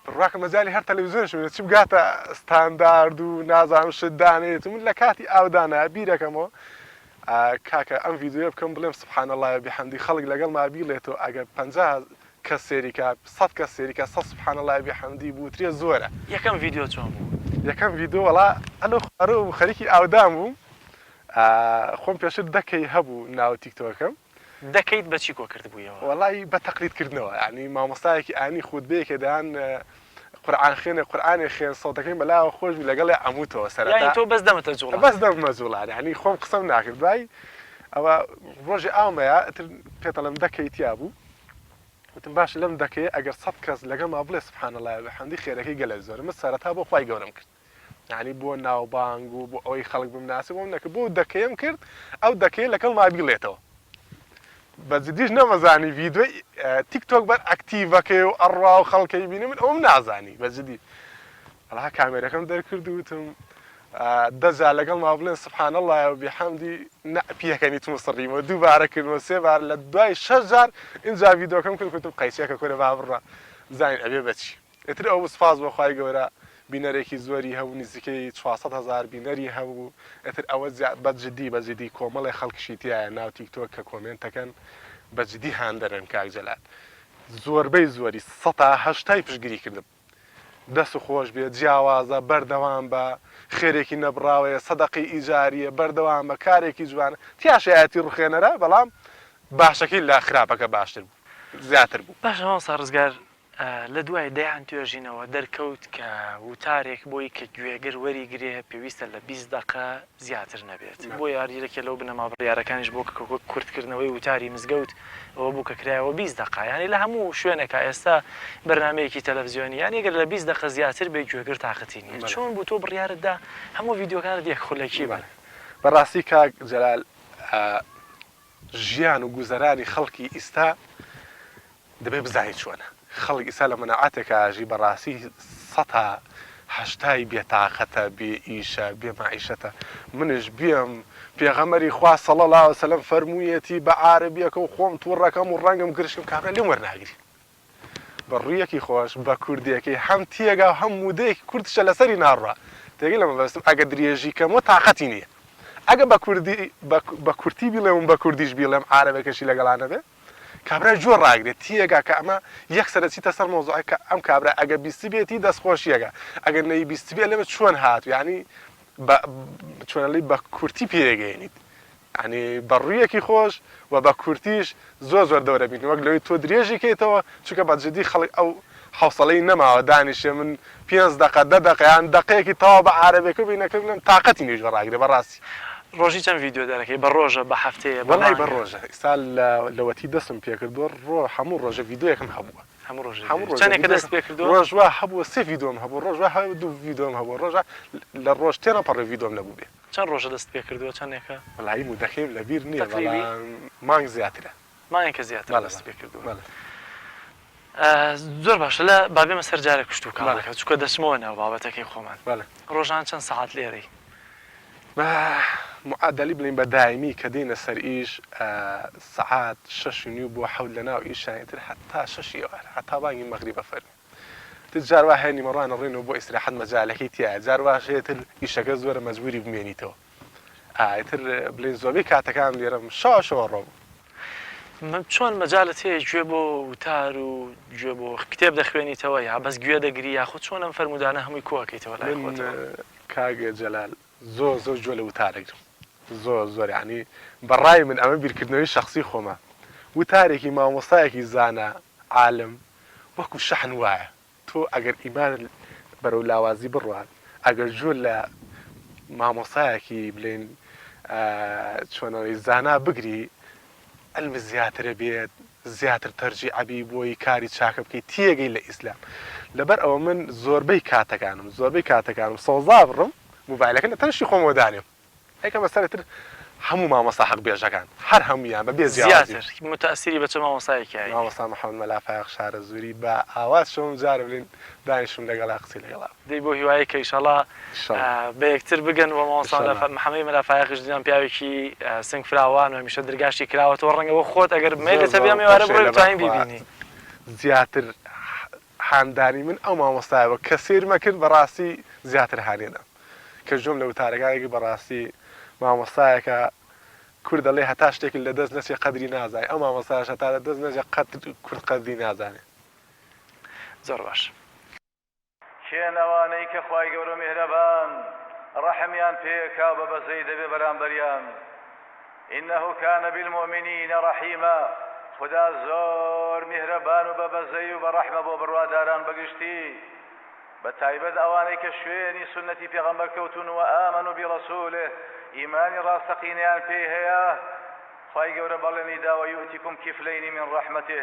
بڕواکە مەجای هەر تەلەڤیزیۆنش چی بگاتە ستاندارد و نازانم شت دانێت من لە کاتی ئاودانە بیرەکەمەوە کاکە ئەم ڤیدۆیە بکەم بڵێم سبحان الله بحەمدی خەڵک لەگەڵ ما بیڵێتەوە ئەگەر 50 کەس سێریکە 100 کەس سێریکە سبحان الله بحەمدی بوترێ زۆرە یەکەم ڤیدیۆ چۆن بوو یەکەم ڤیدۆ وەڵا ئەلۆ خوارە و خەریکی ئاودام بوو خۆم پێشتر دەکەی هەبوو ناو تیکتۆکەم دەکەیت بەچی کۆ کرد بوویەوە وەڵی بە تەقلیدکردنەوە ینی مامۆستایەکی ئانی خودبەیەکە دەیان قورئان خوێنێ قورئانی خوێن سەوتەکەی بەلاوە خۆش بوو لەگەڵ ئەمووتەوە سەرەتا تۆ بەس دەمەتە جوڵ بەس دەم مەجوڵان ینی خۆم قسەم ناکرد دوای ئەوە ڕۆژی ئاومەیە پێتەڵم دەکەیتیا بوو وتم باش لەم دەکەی ئەگەر 100 کەس لەگەڵ ما بڵێ سبحان الله بحەمدی خێرەکەی گەلە زۆر من سەرەتا بۆ خوای گەورەم کرد یعنی بۆ ناوبانگ و بۆ ئەوەی خەڵک بمناسب بۆم نەکرد بۆ دەکەیم کرد ئەو دەکەی لەگەڵ ما بیڵێتەوە بەجددیش نەمەزانی ڤیدۆی تیکتۆک بەر ئەکتیڤەکەی و ئەڕوا و خەڵکەی بینی من ئەوم نازانی بەجددی هەڵا کامێرەکەم دەرکرد و وتم دەجا لەگەڵ ما بڵێن سبحان الله و بحەمدی پیەکەنی تووسڕیمەوە دووبارە کردمەوە سێبار لە دوای 6 جار اینجا ڤیدۆکەم کرد وتم قەیسێکە کورە با بڕە زانین ئەبێ بەچی ئێتر ئەو سپاس بۆ خوای گەورە بینەرێکی زۆری هەبوو نزیکەی 400,000 بینەری هەبوو ئێتر ئەوە بەجددی کۆمەڵی خەڵکشی تایە ناو تیکتۆک کە کۆمنتەکەن بەجددی هاندەرن کاک جەلال زۆربەی زۆری 180 پشتگیری کردم دەست و خۆش بێت جیاوازە بەردەوام بە خێرێکی نەبراوەیە سەدەقی ئیجاریە بەردەوام بە کارێکی جوانە تیاشایەتی ڕوخێنەرە بەڵام باشەکەی لە خراپەکە باشتر بوو زیاتر بوو باش مامۆستا ڕزگار لە دوای دەیان توێژینەوە دەرکەوت کە وتارێک بۆی کە گوێگر وەریگرێ پێویستە لە 20 دقە زیاتر نەبێت بۆ یاریەکە لەو بنەما بڕیارەکانیش بۆ کورتکردنەوەی وتاری مزگەوت ئەوە بوو کە کرایەوە 20 دقە ینی لە هەموو شوێنێکە ئێستا بەرنمەیەکی تەلەڤیزیۆنی یانی ئەگەر لە 20 دقە زیاتر بێ گوێگر تاقەتی نیە چۆن بوو تۆ بڕیارتدا هەموو ڤیدۆکانت یەک خولەکی بن بەڕاستی کاک جەلال ژیان و گوزەرانی خەڵکی ئیستا دەبێ بزانیت چۆنە خەڵک ئیسا لە مناعاتێکاژی بەڕاستی سەتا هەشتای بێتاقەتە بێ ئیشە بێ ماعیشەتە منش بێم پێغەمەری خوا صلی الله علیه وسلم فەرموویەتی بە عاربیەکە و خۆم تووڕەکەم و ڕەنگم گرشم کابرا لێم وەرناگری بە ڕوویەکی خۆش بە کوردیەکەی هەم تێگا و هەم مودەیەکی کوردشە لەسەری ناڕوا تێگەی لەمە بەستم ئەگە درێژی کەمەوە تااقەتی نییە ئەگە بە کورتی بیڵێم بە کوردیش بیڵێم عاربەکەشی لەگەڵانە بێ کابرا جۆ ڕاگرێت تیەگا کە ئەمە یەکسەرە چیتە سەر مۆزوعی کە ئەم کابرا ئەگە بیستی بێتی دەستخۆشیەکە ئەگەر نەی بیستی بێت لەمە چۆن هات یعنی چۆنەڵی بە کورتی پێگەێنیت ینی بە ڕوویەکی خۆش و بە کورتیش زۆر دەورە بین وەک لەوەی تۆ درێژی کەیتەوە چونکە بەجددی خەڵک ئەو حوسڵەی نەماوە دانیشێ من 5 دقه 10 دقیقیان دقەیەکی تەوا بە عاربێکە بینەکە بڵێم تااقەتی نیش بەڕاگرێ بەڕاستی ڕۆژی چەند ڤیددیو دەرەکەی بە ڕۆژە بە هەفتەیە بەڵی بە ڕۆژە ئستا لەوەتی دەستم پێکردووە هەموو ڕۆژە ڤیددیوەکەم هەبووە هەموو چەندێکە دەست پێکردو ڕۆژوە هەبووە 3 ڤیددیۆم هەبوو ڕۆژوە دوو ڤیددیۆم هەبوو ڕۆژە لە ڕۆژ تێنە پەڕی ڤیددیۆم نەبوو بێ چەند ڕۆژە دەست پێکردووە چەندێکە بەڵایی و دەکەیم لەبیر نییە مانگ زیاترە مانگکە زیاتر دەست پێکردووە زۆر باشە لە بابێمە سەر جارێک کشت و کاڵەکە چکە دەچمەوە ناو بابەتەکەی خۆمان ڕۆژان چەند سەعات لێرەی معادلی بڵین بە دایمی کە دێنە سەر ئیش سعات 6:30 بۆ 7 لە ناو ئیشانیتر حتا 6 حتا بانگی مەغریبە فەرمی جاروا هەیە نیمەڕوانە ڕێنەوە بۆ ئیسراحەت مەجالەکەی تایە جارواشێتر ئیشەکە زۆرە مەجبوری بمێنیتەوە ئایتر بڵین زۆربەی کاتەکان لێرەم شەوە ڕۆ چۆن مەجالت هەیە گوێ بۆ وتار و گوێ بۆ کتێب دەخوێنیتەوە یا بەس گوێ دەگری یاخود چۆن ئەم فەرمودانە هەمووی کۆکەیتەوە لای خۆتەوە کاگە جەلال زۆر گوێ لە وتارێکم زۆر ینی بەڕای من ئەمە بیرکردنەوەی شخصی خۆمە وتارێکی مامۆستایەکی زانە عالم وەکو شەحن وایە تۆ ئەگەر ئیمان بەرەو لاوازی بڕوان ئەگەر جۆر لە مامۆسایەکی بڵێن چۆنەوەی زانا بگری علم زیاترە بێت زیاتر تەرجیع عەبی بۆی کاری چاکە بکەیت تێگەی لە ئیسلام لەبەر ئەوە من زۆربەی کاتەکانم سەوزا بڕم موبایلەکە لە تەنشی خۆمەوە دانێم ئەیکە مەسەرەتر هەموو مامۆستا حەق بێژەکان هەر هەمویان بە بێ زیاتر متەئسیری بە چه مامۆسایەکی مامۆستا محەممەد مەلافایق شارە زووری بە ئاواز شەوم جارە بڵین دانیشم لەگەڵا قسەی لەگەڵا دەی بۆ هیوایە کە ئیشەڵا بە یەکتر بگەن و مامۆستا محەممەد مەلافایقش دیان پیاوێکی سنگ فراوان و هەمیشە دەرگاشتی کراوەتەوە ڕەنگەوە خۆت ئەگەر مەیلت هەبێ ئێوارە بڕۆی توانین بیبینی زیاتر هاندانی من ئەو مامۆستایەوە کە سێرمە کرد بەڕاستی زیاتر هانێدەم کە ژۆم لە وتارەکانێکی بەڕاستی مامۆستایەکە کورد دەڵێ هەتا شتێکی لە دەست نەچێ قەدری نازای ئەو مامۆستایەش هەتا لە دەست نەچێ کورد قەدری نازانێ زۆر باش کێنەوانەی کە خوای گەورە میهرەبان ڕەحمیان پێکا بە بەزەی دەبێ بەرامبەریان إنه كان بالمؤمنين رحيما خدا زۆر میهرەبان و بە بەزەی و بە ڕەحمە بۆ بڕواداران بەگشتی بتایبەت ئەوانەی کە شوێنی سنەتی پێغەمبەر کەوتون و ئامنوا برسوله ئیمانی ڕاستەقینەیان پێی هەیە خوای گەورە بەڵێنی داوە یؤتیکم کیفلەینی من ڕەحمەته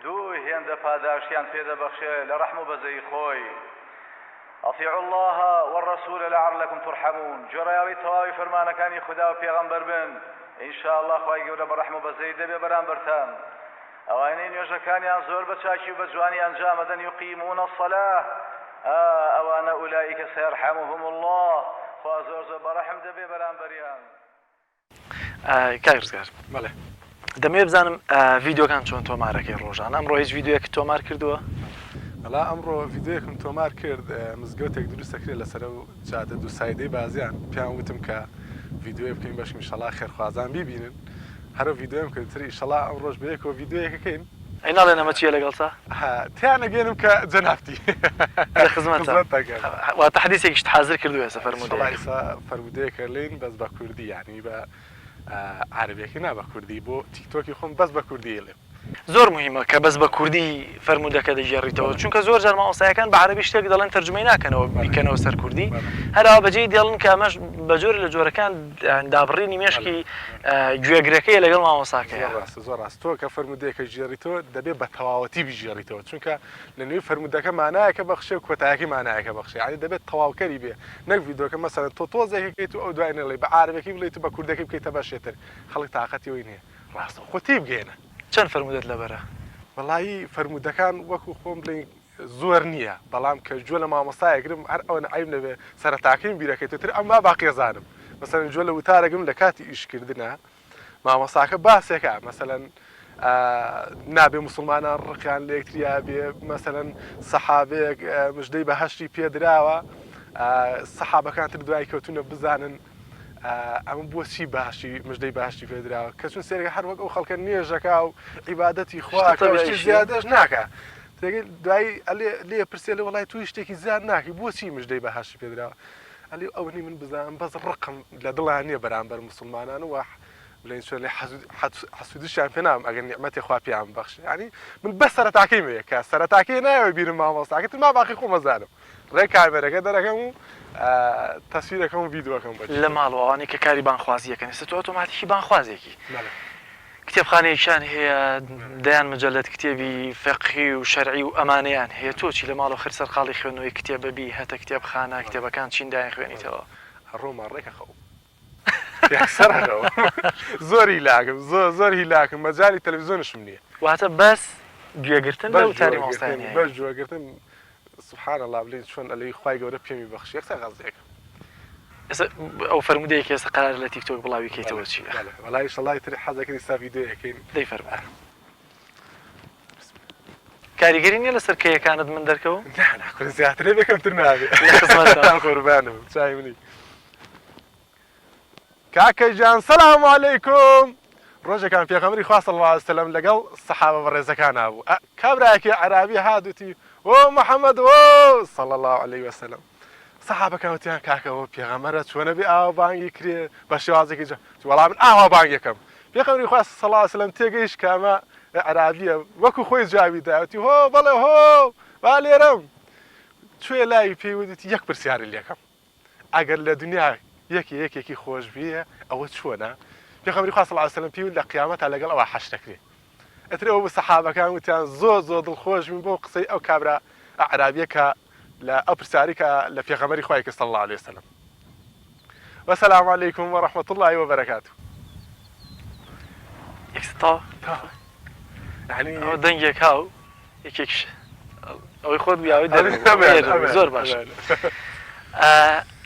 دوو هێندە پاداشتیان پێدەبەخشێ لە ڕەحم و بەزەی خۆی أطيعوا الله والرسول لعلكم ترحمون جرياوي تواوي فرمانكاني خدا و پێغەمبەر بن إن شاء الله خوای گەورە بە ڕەحم و بەزەی دەبێ بەرامبەرتان ئەوانەی نوێژەکانیان زۆر بە چاکی و بە جوانی ئەنجامەدەن یقیمون الصلاة ئەوانە ئولئیک سيرحمهم الله خوا زۆر بەڕەحم دەبێ بەرامبەریان کاکرزگار بەڵێ دەمێ بزانم ڤیددیۆکان چۆن تۆمارەکەی ڕۆژان ئەمڕۆ هیچ ڤیددیۆیەک تۆمار کردووە بەڵا ئەمڕۆ ڤیددیۆیەکم تۆمار کرد مزگەوتێک دروستەکرێت لەسەر و جادە دوو سایدەی بازیان پێیان وتم کە ڤیددیۆی بکەین بەشم ئینشەڵا خێرخوازان بیبینن هەرە ڤیددیۆم کردتر ئیشەڵا ئەم ڕۆژ بەیەکەوە ڤیددیۆیەکەکەین ئەی ناڵێن ئەمە چیە لەگەڵتا تیانەگەێنم کە جەنافتی لە خزمەتە واتە حەدیثێکیشت حازر کردووە ئێستا فەرمودەیەکە لێن بەس بە کوردی یعنی بە عەربیەکە نا بە کوردی بۆ تیکتۆکی خۆم بەس بە کوردی لێم زۆر مهمە کە بەس بە کوردی فەرمودەکە دەژێڕیتەوە چونکە زۆر جار مامۆستایەکان بە عەرەبی شتێک دەڵێن تەرجمەی ناکەنەوە بیکەنەوە سەر کوردی هەراوە بەجێی دێڵن کە ئەمەش بە جۆرە لە جۆرەکان دابڕینی مێشکی گوێگرەکەی لەگەڵ مامۆستاکەیە زۆر ڕاست تۆ کە فەرمودەیەکە ژێڕیتەوە دەبێت بە تەواوەتی بیژێڕیتەوە چونکە لە نوێی فەرمودەکە مانایەکە بەخشێ و کۆتایەکی مانایەکە بەخشێ یعنی دەبێت تەواوکەری بێ نەک ڤیدۆکە مەسەڵەن تۆ تۆزێکەکەیت و ئەو دوای نەڵێ بە عەرەبێکی بڵێیت و بە کوردەکەی بکەیتە بەشێتر خەڵک تااقەتی ئەوی نییە ڕاستە خۆتی بگەێنە چەند فەرمودەت لەبەرە وەڵایی فەرمودەکان وەکو خۆم بڵێن زۆر نییە بەڵام کە جوە لە مامۆستایەگرم هەر ئەوە عیب نەبێ سەرەتاکەیم بیرەکەیتتر ئەمما باقیێزانم مەسەلەن جوە لە وتارەگەم لە کاتی ئیشکردنە مامۆستاکە باسێکە مەسەلەن نابێ مسلمانان ڕقیان لە یەکتریا بێ مەسەلەن سەحابەیەک مژدەی بەهەشتی پێدراوە سەحابەکانتر دوای کەوتونە بزانن ئەمە بۆ چی باشی مژدەی باشی پێدراوە کە چون سێرەکە هەر وەک ئەو خەڵکە نوێژەکە و عیبادەتی خواکەشتی زیادەش ناکە دوایی لێ پرسێ لە وڵای توی شتێکی زیاد ناکەی بۆچی مژدەی بەهاشتی پێدراوە ئەلی ئەوەی من بزانم بەس ڕقم لە دڵیان نییە بەرامبەر مسلمانان و بڵێن چۆن لێ حەسوودیشیان پێ نام ئەگەر نیعمەتی خوا پێیان بەخشێ ینی من بەس سەرەتاکەی مەیە کە سەرەتاکەی نایەوە بیرم مامۆستاکەتر ما باقی خۆمەزانم ڕێ کامێرەکە دەرەکەم و تەسویرەکەم و ڤیدۆەکەم بە لە ماڵەوەوانی کە کاری بانخوازیەکەن ئێستا تۆ ئۆتۆماتیکی بانخوازێکی کتێبخانەیەکیان هەیە دەیان مجللت کتێبی فقهی و شەرعی و ئەمانەیان هەیە تۆچی لە ماڵەوە خرسەر خاڵی خوێنەوەی کتێبەبی هەتە کتێبخانە کتێبەکان چیندایان خوێنیتەوە ڕۆمان ڕێکە خەو زۆری لاگم زۆر هیلاکم مەجای تەلەڤیزۆنشم نییە واتە بەس گوێگرتن لە وتاری مامۆستایانە بەس گوێگرتن سبحان الله بڵێن چۆن ئەلەی خوای گەورە پێمی بەخشی یەکسەر غەزێکە ئەو فەرمودەیەکی ئێستا قەرار لە تیکتۆک بڵاوی کەیتەوە چیە وەڵای شەڵای تری حەزەکەی سا ڤیدۆیەکەین دەی فەرموو کاریگەری نییە لەسەر کەیەکانت من دەرکەوە ناکوێ زیاترێ بێکەمتر نابێت قوربانم چای منی کاکە جان سەلام عەلەیکوم ڕۆژێکان پێغەمبەری خوا صلی الله علیه و سلم لەگەڵ سەحابە بەڕێزەکان هابوو کابرایەکی عەرابی هاتوتی ئۆ محەممەد ئۆ صلی الله علیه و سلم سەحابەکان وتیان کاکەەوە پێغەمبەرە چۆنە بێ ئاوا بانگی کرێ بە شێوازێکی وەڵام من ئاوا بانگ یەکەم پێغەمبەری خوا صلی الله علیه و سلم تێگەیشت کە ئەمە عەرابیە وەکو خۆی جاوی داوتی هۆ بەڵێ هۆ با لێرەم کوێ لای پێی وتی یەک پرسیاری لێکەم ئەگەر لە دنیا یەکێکی خۆش بیە ئەوە چۆنە پێغەمبەری خوا صلی الله علیه و سلم پێی لە قیامەتا لەگەڵ ئەوە حەشر دەکرێ ئەتر ئەوە بە سەحابەکان وتیان زۆر دڵخۆش بووین بۆ قسەی ئەو کابرا عەرابیە کە لە ئەو پرسیاری کە لە پێغەمبەری خوای کە صلی الله علیه و سلم وەسەلام عەلەیکوم وەڕەحمەت الله وبەرەکاتوه یەکستا یعنی ئەوە دەنگێک هاو یەکێکش ئەوەی خۆت بیاوی زۆر باشە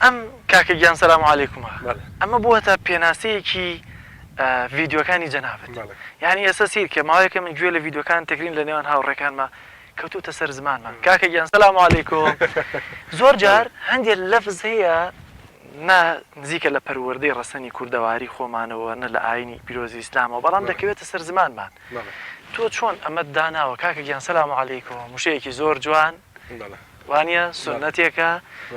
ئەم کاکە گیان سەلام عەلەیکومە ئەمە بووەتە پێناسەیەکی ڤیدۆکانی جەنابەت یعنی ئێستا سیر کە ماوەیەکە من گوێ لە ڤیدۆکان تەکرین لە نێوان هاوڕێکانمە کەوتوتە سەر زمانمان کاکە گیان سەلام عەلەیکوم زۆر جار هەندێک لەفز هەیە نزیکە لە پەروەردەی ڕەسەنی کوردەواری خۆمانەوە نە لە ئاینی پیرۆزی ئیسلامەوە بەڵام دەکەوێتە سەر زمانمان تۆ چۆن ئەمەت داناوە کاکە گیان سەلام عەلەیکوم وشەیەکی زۆر جوان وانە سنەتێکە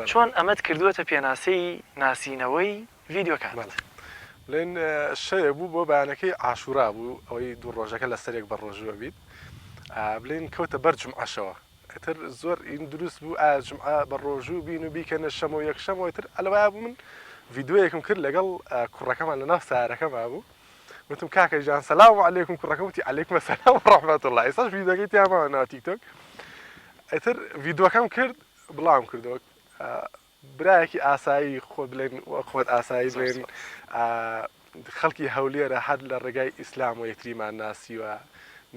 چۆن ئەمەت کردووەتە پێناسەی ناسینەوەی ڤیدۆکانت لێن شەیە بوو بۆ بەیانەکەی عاشورا بوو ئەوەی دوو ڕۆژەکە لە سەرێک بە ڕۆژوە بیت بڵێن کەوتە بەر جومعەشەوە ئەتر زۆر ئین دروست بوو جمعە بە ڕۆژوو بین و بیکەنە شەمە و یەکشەمەوە تر ئەلەوەیە بوو من ڤیدۆیەکم کرد لەگەڵ کوڕەکەمان لە ناو سارەکەما بوو وتم کاکە جان سەلام عەلەیکوم کوڕەکە وتی عەلەیکوم سەلام وەڕەحمەت الله ئێستاش ڤیدۆکەی تیاماوە ناو تیکتۆک ئەتر ڤیدۆکەم کرد بڵاوم کردەوە برایەکی ئاسایی خۆ بڵێن خۆت ئاسایی بڵێن خەڵکی هەولێرە هەر لە ڕێگای ئیسلام و یەکتریمان ناسیوە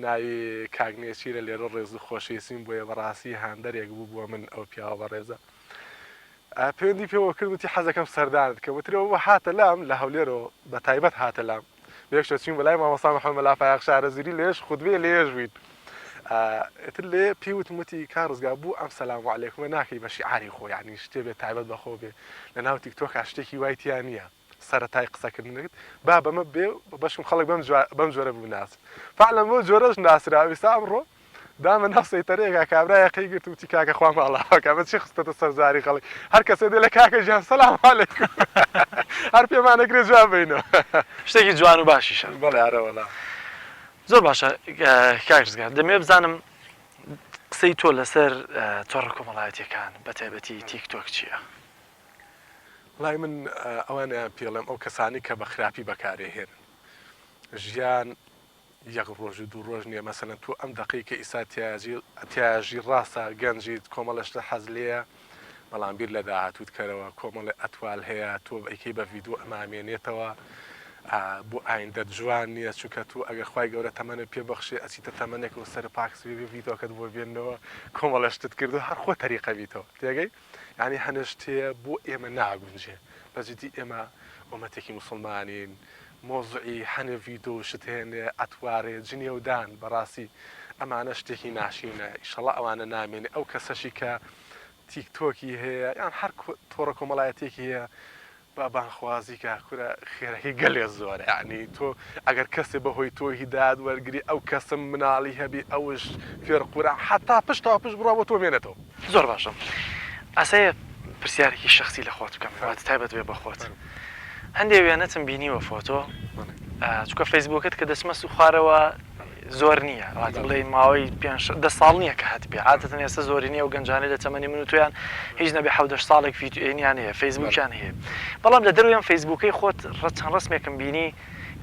ناوی کاگنێچیرە لێرە ڕێز و خۆشەویستیم بۆیە بەڕاستی هاندەرێک بوو بووە من ئەو پیاوە بەڕێزە پەیوەندی پێوە کرد وتی حەزەکەم سەردانت کە وترەوە هاتە لام لە هەولێرەوە بە تایبەت هاتە لام بێک شەچین بەلای مامۆستا محەممەد لافایق شارەزیری لێش خودبێ لێژ بووین ئتر لێ پێیوتم وتی کارڕزگا بوو ئەم سەلام عەلەیکومە ناکەی بە شیعاری خۆ یعنی شتێ بێت تایبەت بەخۆ بێ لە ناو تیکتۆکا شتێکی وای تیان نییە سەرەتای قسەکردنێت با بەمە بێ بەشم خەڵک بەم جۆرە بناسن فعلەن بۆ جۆرەش ناسرا ئێستا ئەمڕۆ دامە ناو سەیتەرەیەکا کابرایە قەی گرت وتی کاکە خوا ماڵاوەکە بە چی خستەتە سەرزاری خەڵک هەر کەسێ دێ لە کاکە ژیان سەلام عەلەیکوم هەر پێمانەگرێ جواب بینەوە شتێکی جوان و باشیشە بەڵێ ئارە وەڵا زۆر باشە کاکزگار دەمێ بزانم قسەی تۆ لەسەر تۆڕە کۆمەڵایەتیەکان بە تایبەتی تیکتۆک چییە؟ وڵای من ئەوانیان پێڵێم ئەو کەسانی کە بە خراپی بەکارێهێن ژیان یەک ڕۆژ و دوو ڕۆژ نییە مەسەلەن تو ئەم دقیقە ئیسا تیاژی ڕاستە گەنجیت کۆمەڵەشتە حەز لێیە بەڵام بیر لە داهاتوت کەرەوە کۆمەڵی ئەتوال هەیە تۆ ئەیکەی بە ڤیددیو ئەمامێنێتەوە بۆ ئایندە جوان نییە چونکە تو ئەگەر خی گەورە تەمەنە پێبەخشێ ئەچیتە تەمەنێک و سەر پاکسوی ڤیددیۆکەت بۆ بێنەوە کۆمەڵەشتت کردو هەر خۆ تەریقەبییتەوە تێگەی ینی هەنشتەیە بۆ ئێمە ناگونجێ بەجددی ئێمە ئۆمەتێکی مسلمانین مۆزعی هەنە ڤیددیۆ شتێنێ ئەتوارێ جنێودان بەڕاستی ئەمانە شتێکی ناشینە ئیشەڵە ئەوانە نامێنێ ئەو کەسەشی کە تیکتۆکی هەیە یان هەر تۆڕە کۆمەڵایەتێکی هەیە بابانخوازی کە کورە خێرەکەی گەلێ زۆرە ینی تۆ ئەگەر کەسێ بەهۆی تۆ هیداد وەرگری ئەو کەسم مناڵی هەبی ئەوش فێرقورە حتا پشتا پشت بڕا بۆ تۆ مێنێتەوە زۆر باشە ئەسەیە پرسیارێکی شخصی لە خۆت بکەم تایبەت بێ بە خۆت هەندێک وێنەتم بینیوە فۆتۆ چکە فەیسبوکت کە دەسمە و خوارەوە زۆر نییە بڵێ ماوەی 5 ساڵ نییە کە هەت بێ عادەتەن ئێستا زۆری نییە و گەنجانەی لە تەمەنی من و تۆیان هیچ نەبێ 7 ساڵێک ڤیدیۆیان هەیە فەیسبوکیان هەیە بەڵام لە دەرویان فەیسبوکەی خۆت چەند ڕسمێکم بینی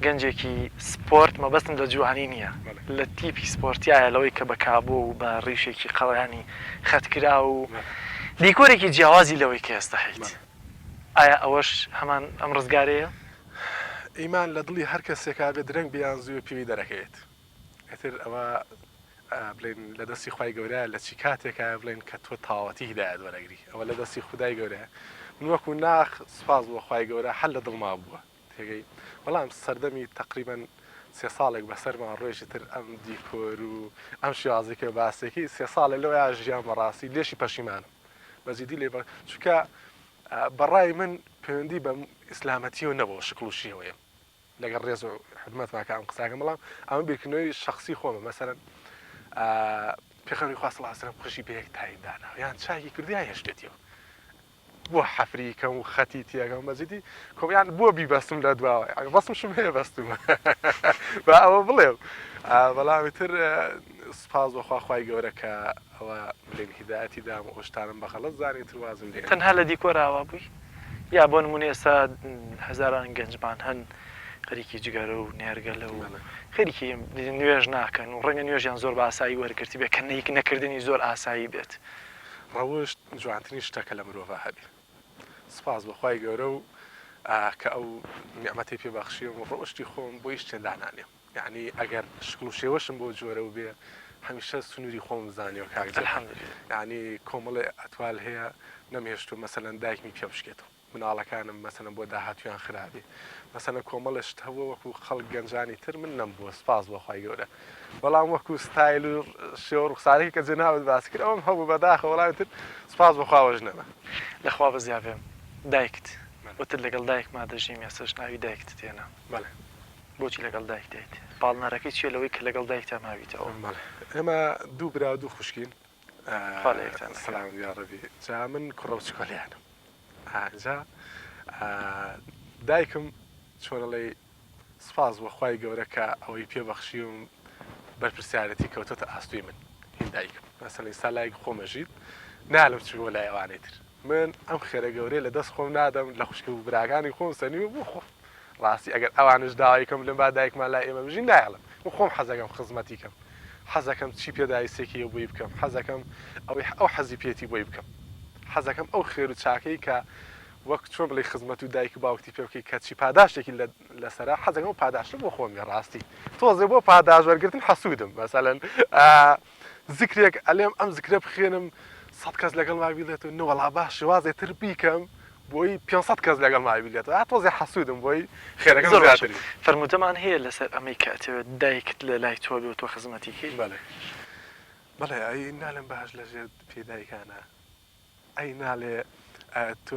گەنجێکی سپۆرت مەبەستم لە جوانی نییە لە تیپی سپۆرتیایە لەوەی کە بە کابۆ و بە ڕیشێکی قەڵیانی خەتکرا و دیکۆرێکی جیاوازی لەوەی کە ئێستا هەیت ئایا ئەوەش هەمان ئەم ڕزگارەیە؟ ئیمان لە دڵی هەر کەسێکا بێ درەنگ بیان زووی پێوی دەرەکەوێت ئەتر ئەوە بڵێن لە دەستی خی گەورە لە چی کاتێکە بڵێن کە تۆ تاوەتی هیدایەت وەرەگری ئەوە لە دەستی خودای گەورە من وەکو ناخ سپاس بۆ خی گەورە هەل لە دڵما بووە تێگەی بەڵام سەردەمی تقریبان 3 ساڵێک بەسەرمان ڕۆژی تر ئەم دیکۆر و ئەم شیازێکە باسێکی 3 ساڵە لەوە ژیان بەڕاستی لێشی پەشیمانم بەزیدی لێ چونکە بەڕای من پەیوەندی بە ئیسلامەتیەوە نەبەوە شکڵوشیەوەیە لەگەڵ ڕێز و حدمەتماکە ئەم قساکە بەڵام ئەمە بیرکردنەوەی شخصی خۆمە مەسەرەن پێخەنی خوا صلی الله علیه و سلم خوشی بە یەک تایدانا یان چاکی کردی هێشتێتیەوە بۆ حەفریکەم و خەتی تێگەم بەزیدی کۆمیان بۆ بیبەستم لە دواوە بەستمشم هەیە بەستمە بە ئەوە بڵێ بەڵامی تر سپاس بەخوا خی گەورە کە ئەوە بلێن هیدایەتی دام و ئۆشتانم بەخەڵەت زانی تر وازم لێ تەنها لە دیکۆراوە بووی یا بۆ نمونە ئێستا هەزاران گەنجمان هەن خەریکی جگەرە و نێرگەلە و خەریکی نوێژ ناکەن و ڕەنگە نوێژیان زۆر بە ئاسایی وەرگرتی بێ کە نەیەک نەکردنی زۆر ئاسایی بێت ڕەوشت جوانترین شتەکە لە مرۆڤ هەبێ سپاس بەخوای گەورە و کە ئەو نیعمەتی پێبەخشیەوە و ڕۆشتی خۆم بۆ هیچ تێدانانێ یعنی ئەگەر شکل و شێوەشم بۆ جۆرە و بێ هەمیشە سنووری خۆم زانیەوە کاکجە یعنی کۆمەڵی ئەتوال هەیە نەمێشت و مەسەلەن دایکمی پێ بشکێتەوە مناڵەکانم مەسەلەن بۆ داهاتویان خراپێ مەسەلەن کۆمەڵشت هەوە وەکو خەڵک گەنجانی تر من نەم بووە سپاس بۆخوای گەورە بەڵام وەکو ستایل و شێوە ڕوخسارێکی کە جێناوت باس کرد ئەوم هەبوو بەداخە وەڵامی تر سپاس بۆخواوەژ نەمە لەخوا بەزیابێم دایکت وتر لەگەڵ دایک ما دەژیم یاسەش ناوی دایکت تێنا بەڵێ بۆچی لەگەڵ دایک دێیت باڵنەرەکەی چیە لەوەی کە لەگەڵ دایکتا ماویتەوە ئێمە دوو برا و دوو خوشکین سلام یاڕەبی جا من کوڕە و چکۆلیانم جا دایکم چۆنەڵێ سپاس بۆ خوای گەورە کە ئەوەی پێبەخشیم بەرپرسیارەتی کەوتۆتە ئاستوی من هین دایکم مەسەڵی سالایك خۆمەژید نالم چوە لای ئەوانەی تر من ئەم خێرە گەورەی لە دەست خۆم نادەم لە خوشک و براکانی خۆم سەنی و بۆ خۆم ڕاستی ئەگەر ئەوانش داوایکەم لەم با دایکمان لای ئێمە بژین نایڵم و خۆم حەزەکەم خزمەتی کەم حەزەکەم چی پێدایسێکی بۆی بکەم حەزەکەم ئەو حەزی پێێتی بۆی بکەم حەزەکەم ئەو خێر و چاکەی کە وەک چۆن بڵێ خزمەت و دایک و باوکتی پێ بکەی کە چی پاداشتێکی لەسەرا حەزەکەم و پاداشتە بۆ خۆم ڕاستی تۆزێ بۆ پاداش وەرگرتن حەسوودم مەسەلەن زیکرێک ئەلێم ئەم زیکرە بخێنم 100 کەس لەگەڵ مابیلێتەوە نوەڵا باش شێوازێتر بیکەم بۆی 500 کەس لەگەڵ مابیلێتەوە تۆزێ حەسوودم بۆی خێرەکەم زیاتری فەرمووتەمان هەیە لەسەر ئەمەی کاتەوە دایکت لە لای تۆ بێ و تۆ خزمەتیکەی بەڵێ ئەی نالم باش لەژێر پێدایکانە ئەی نالێ تۆ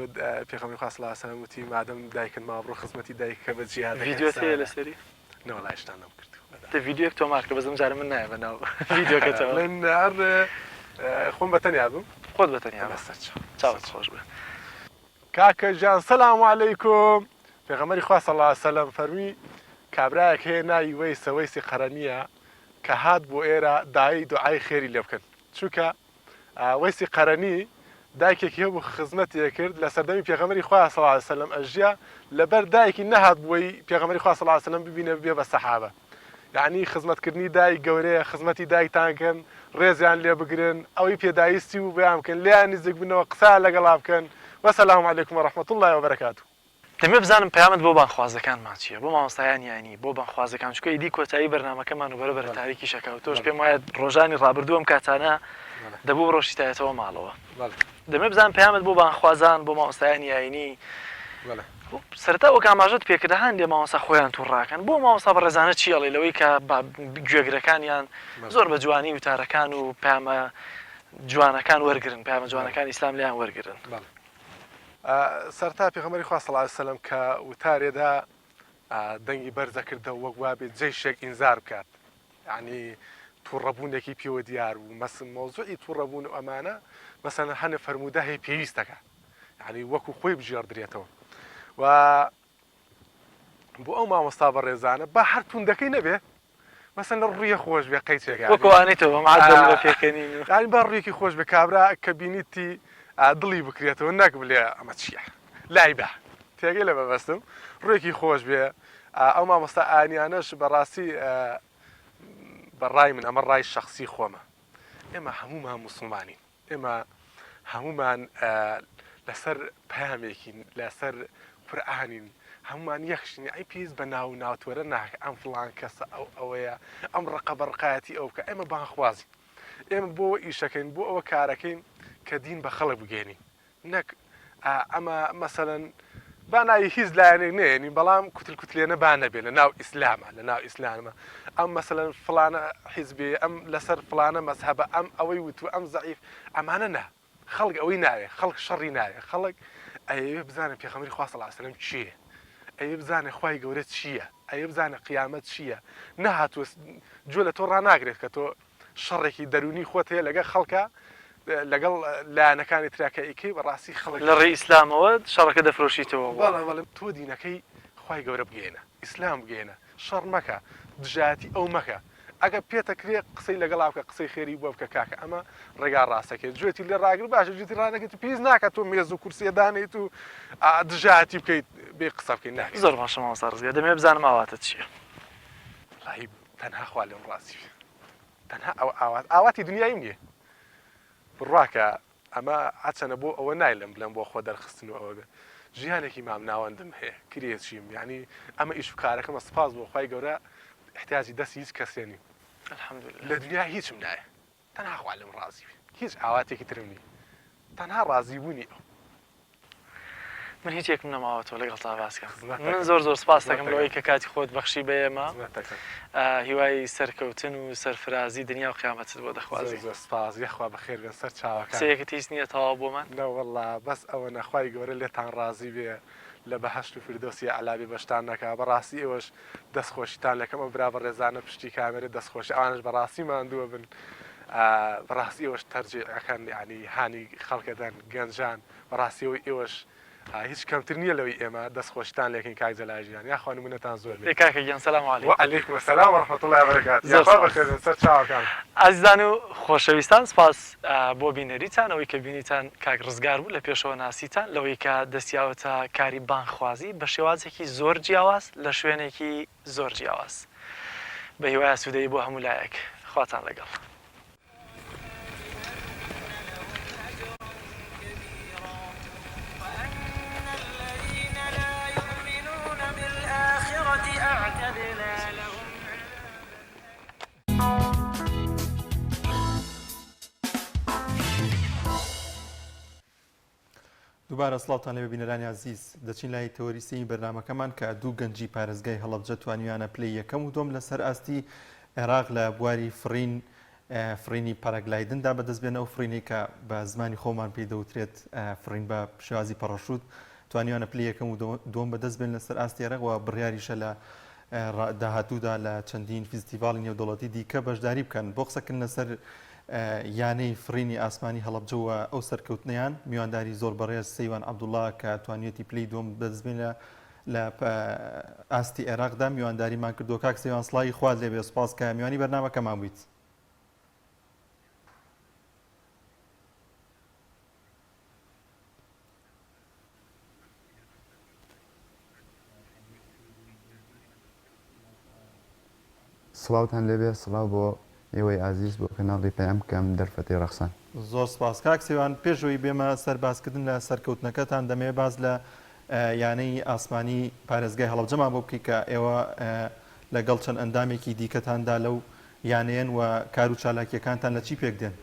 پێغەمبەری خوا صلی الله علیه و وتی مادەم دایکن مابڕۆ خزمەتی دایکە بە جیهاد ڤیدیۆت هەیە لەسەری نەوەڵای شتان نەکردو تە ڤیدیۆک تۆ مارکە بەزم جارە من نایە بەناو ڤیدیۆکەتەوە هەر خۆم بەتەنیا بووم خۆت بەتەنیا چاوت خۆش بێ کاکە ژیان سەلام عەلەیکوم پێغەمبەری خوا صلی الله علیه و سەلەم فەرمی کابرایەک هەیە ناوی وەیسە وەیسی قەرەنیە کە هات بۆ ئێرە دایی دوعای خێری لێ بکەن چونکە وەیسی قەرەنی دایکێکی هەبوو خزمەتی کرد لە سەردەمی پێغەمبەری خوا صلی الله علیه و سلم ئەژیا لەبەر دایکی نەهات بووی پێغەمبەری خوا صلی الله علیه و سلم ببینە بێ بە سەحابە یعنی خزمەتکردنی دایک گەورەیە خزمەتی دایکتانکەن ڕێزیان لێ بگرن ئەوەی پێداویستی و بەیان بکەن لیان نزیک بنەوە قسە لەگەڵا بکەن وەسەلام عەلەیکوم وەڕەحمەت الله وبەرەکاتوه. دەمێ بزانم پەیامت بۆ بانخوازەکانمان چییە بۆ مامۆستایان یانی بۆ بانخوازەکان چکە ئیدی کۆتایی بەرنامەکەمان و بەرەبەر تاریکی شەکەوت تۆش پێم وایە ڕۆژانی ڕابردووەم کاتانە دەبوو ڕۆژتایەتەوە ماڵەوە دەمێ بزانم پەیامت بۆ بانخوازان بۆ مامۆستایان یاینی سەرەتا وەک ئاماژەت پێکرد هەندێک مامۆستا خۆیان تووڕاکەن بۆ مامۆستا بەڕێزانە چیەڵێ لەوەی کە گوێگرەکانیان زۆر بە جوانی وتارەکان و پەیامە جوانەکان وەرگرن پەیامە جوانەکان ئیسلام لیان وەرگرن. سەرتا پێغەمبەری خوا صلی الله علیه و سلم کە وتارێدا دەنگی بەرزە کردەوە وەک وابێت جێیشێک ئینزار بکات یعنی تووڕەبوونێکی پێوە دیار بوو مەوزوعی تووڕەبوون و ئەمانە مەسەلەن هەنێ فەرموودە هەیە پێویستەکە یعنی وەکو خۆی بژێردرێتەوە و بۆ ئەو مامۆستا بەڕێزانە با هەر توندەکەی نەبێ مەسەلەن ڕوویە خۆش بێ قەیچێک وەکوانیتەوە معدەم بە پێکەنین یعنی با ڕوویەکی خۆش بێ کابرا کە بینیتی دڵی بکرێتەوە نەک بڵێ ئەمە چییە لای بە تێگەی لە بەبەستم ڕوویەکی خۆش بێ ئەو مامۆستا ئاینیانەش بەڕاستی بەڕای من ئەمە ڕای شەخسی خۆمە ئێمە هەمومان موسڵمانین ئێمە هەمومان لەسەر پەیامێکین لەسەر قورئانین هەمومان یەخشنی ئەی پێویست بە ناو ناوتوەرە ناکە ئەم فڵان کەسە ئەو ئەوەیە ئەم ڕقە بەڕقایەتی ئەو بکە ئێمە بانخوازی ئێمە بۆ ئیشەکەین بۆ ئەوە کارەکەین کە دین بە خەڵک بگەێنی نەک ئەمە مەسەلەن بانایی هیچ لایەنێک نێنی بەڵام کوتل کوتلێنە با نەبێ لە ناو ئیسلامە لە ناو ئیسلامە ئەم مەسەلەن فڵانە حیزبێ ئەم لەسەر فڵانە مەزهەبە ئەم ئەوەی وتو ئەم زەعیف ئەمانە نا خەڵک ئەوەی ناوێ خەڵک شەڕی ناوێ خەڵک ئەوێ بزانن پێغەمبەری خوا صلی الله علیه و سلم چییە ئەوێ بزانێ خوای گەورە چییە ئەوێ بزانێ قیامەت چییە نەهاتووە جۆ لە تۆ ڕناگرێت کە تۆ شەڕێکی دەرونی خۆت هەیە لەگەڵ خەڵکە لەگەڵ لایەنەکانی تراکە ئیکەی بەڕاستی خەڵک لە ڕێی ئیسلامەوە شەڕەکە دەفرۆشیتەوە بەڵێ تۆ دینەکەی خوای گەورە بگەێنە ئیسلام بگەێنە شەڕ مەکە دژایەتی ئەو مەکە ئەگە پێتەکرێ قسەی لەگەڵا بکە قسەی خێری بۆ بکە کاکە ئەمە ڕێگا ڕاستەکەێت گوێتی لێ ڕاگر باشە گوێتی ڕانەکەی پێویست ناکات تۆ مێز و کورسیە دانیت و دژایەتی بکەیت بێ قسە بکەین ناکە زۆر باشە مامۆستا ڕزگار دەمێ بزانم ئاواتت چییە وڵاهی تەنها خوا لێم ڕاستی تەنها ئاواتی دنیایم نییە بڕواکە ئەمە ئاچەنە بۆ ئەوە نایلم بلەم بۆ خۆ دەرخستن و ئەوە ژیانێکی مام ناوەندم هەیە کرێچیم یعنی ئەمە ئیش و کارەکەمە سپاس بۆ خوای گەورە احتیاجی دەستی هیچ کەسێنی لە دنیا هیچم نایە تەنها خوا لێم ڕازی هیچ ئاواتێکی ترم نی تەنها ڕازی بوونی ئەو من هیچ یەکم نەماوەتەوە لەگەڵ تا باسکەم من زۆر سپاس دەکەم لەوەی کە کاتی خۆت بەخشی بە ئێمە هیوای سەرکەوتن و سەرفرازی دنیا و قیامەتت بۆ دەخوازی سپاس یەخوا بەخێر بێن سەر چاوەکان قسەیەکت هیچ نییە تەواو بۆمان نەوەڵڵا بەس ئەوە نەخوای گەورە لێتان ڕازی بێ لە بەهەشت و فردۆسی عەلابی بەشتان نەکا بەڕاستی ئێوەش دەستخۆشیتان لەکەمە برا بە ڕێزانە پشتی کامێرە دەستخۆشی ئەوانش بەڕاستی ماندووە بن بەڕاستی ئێوەش تەرجیعەکەن یعنی هانی خەڵکەدەن گەنجان بەڕاستیەوەی ئێوەش هیچ کەمتر نییە لەوەی ئێمە دەستخۆشتان لێکین کاک جەلاژیان یا خوانمونەتان زۆر بێ کاکە گیان سەلام عەلەیکوم وعەلەیکوم السەلام وەڕەحمەتوڵڵی وبەرەکاتوه یاخوا بەخێر سەر چاوەکان ئازیزان و خۆشەویستان سپاس بۆ بینەریتان ئەوەی کە بینیتان کاک ڕزگار بوو لە پێشەوە ناسیتان لەوەی کە دەستیاوەتە کاری بانخوازی بە شێوازێکی زۆر جیاواز لە شوێنێکی زۆر جیاواز بە هیوای سوودەی بۆ هەموو لایەک خواتان لەگەڵ دووبارە سڵاوتان لێ بینەرانی عزیز دەچین لای تەوەریستەی بەرنامەکەمان کە دوو گەنجی پارێزگای هەڵەبجە توانیویانە پلەی یەکەم و دۆم لەسەر ئاستی عێراق لە بواری فرینی پاراگلایدندا بەدەست بێنە ئەو فرینەی کە بە زمانی خۆمان پێی دەوترێت فرین بە شێوازی پەڕەشوت توانیویانە پلەی یەکەم و دۆم بەدەست بێن لەسەر ئاستی عێراق و بڕیاریشە لە داهاتوودا لە چەندین فیستیڤاڵی نێودەوڵەتی دیکە بەشداری بکەن بۆ قسەکردن لەسەر یانەی فرینی ئاسمانی هەڵەبجەوە ئەو سەرکەوتنیان میوانداری زۆر بەڕێز سەیوان عەبدوڵڵا کە توانیەتی پلەی دۆم بەدەست بێنە لە ئاستی عێراقدا میوانداریمان کردو. کاک سێوان سڵاوی خوارد لێبێ، سوپاس کە میوانی بەرنامەکەمان بوویت. سڵاوتان لێبێ، سڵاو بۆ ئێوەی ئازیز بۆ کەناڵی پەیام کەم دەرفەتی ڕەخسان. زۆر سپاس کاک سێوان. پێشەوەی بێمە سەربازکردن لە سەرکەوتنەکەتان دەمێ باز لە یانەی ئاسمانی پارێزگای هەڵەبجەمان بۆ بکەی کە ئێوە لەگەڵ چەند ئەندامێکی دیکەتاندا لەو یانەیەن و کار و چالاکیەکانتان لە چی پێک دێن؟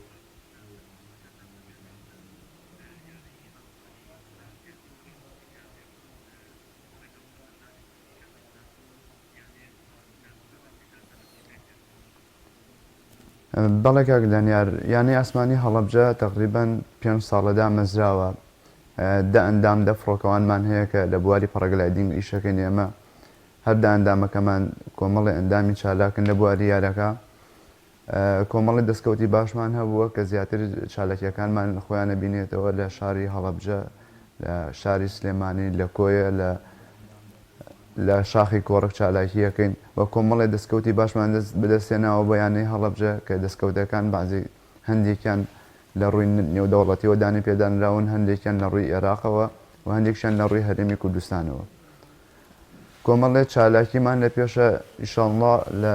بەڵێ کاک دانیار، یانەی ئاسمانی هەڵەبجە تقریبان 5 ساڵەدا مەزراوە. دە ئەندام دە فڕۆکەوانمان هەیە کە لە بواری پەڕەگلایدینگ ئیشەکەی ئێمە هەردا ئەندامەکەمان کۆمەڵی ئەندامی چالاکن لە بواری یارەکە. کۆمەڵی دەستکەوتی باشمان هەبووە کە زیاتر چالاکیەکانمان خۆیانە بینێتەوە لە شاری هەڵەبجە، لە شاری سلێمانی، لە کۆیە، لە شاخی کۆڕک چالاکیەکەین وە کۆمەڵی دەستکەوتی باشمان بدەستێناوە بە یانەی هەڵەبجە کە دەستکەوتەکان بازی هەندێکیان لە ڕووی نێودەوڵەتیەوە دانی پێدانراون، هەندێکیان لە ڕووی عێراقەوە و هەندێکیان لە ڕووی هەرێمی کوردستانەوە. کۆمەڵێ چالاکیمان لە پێشە ئیشەڵڵا لە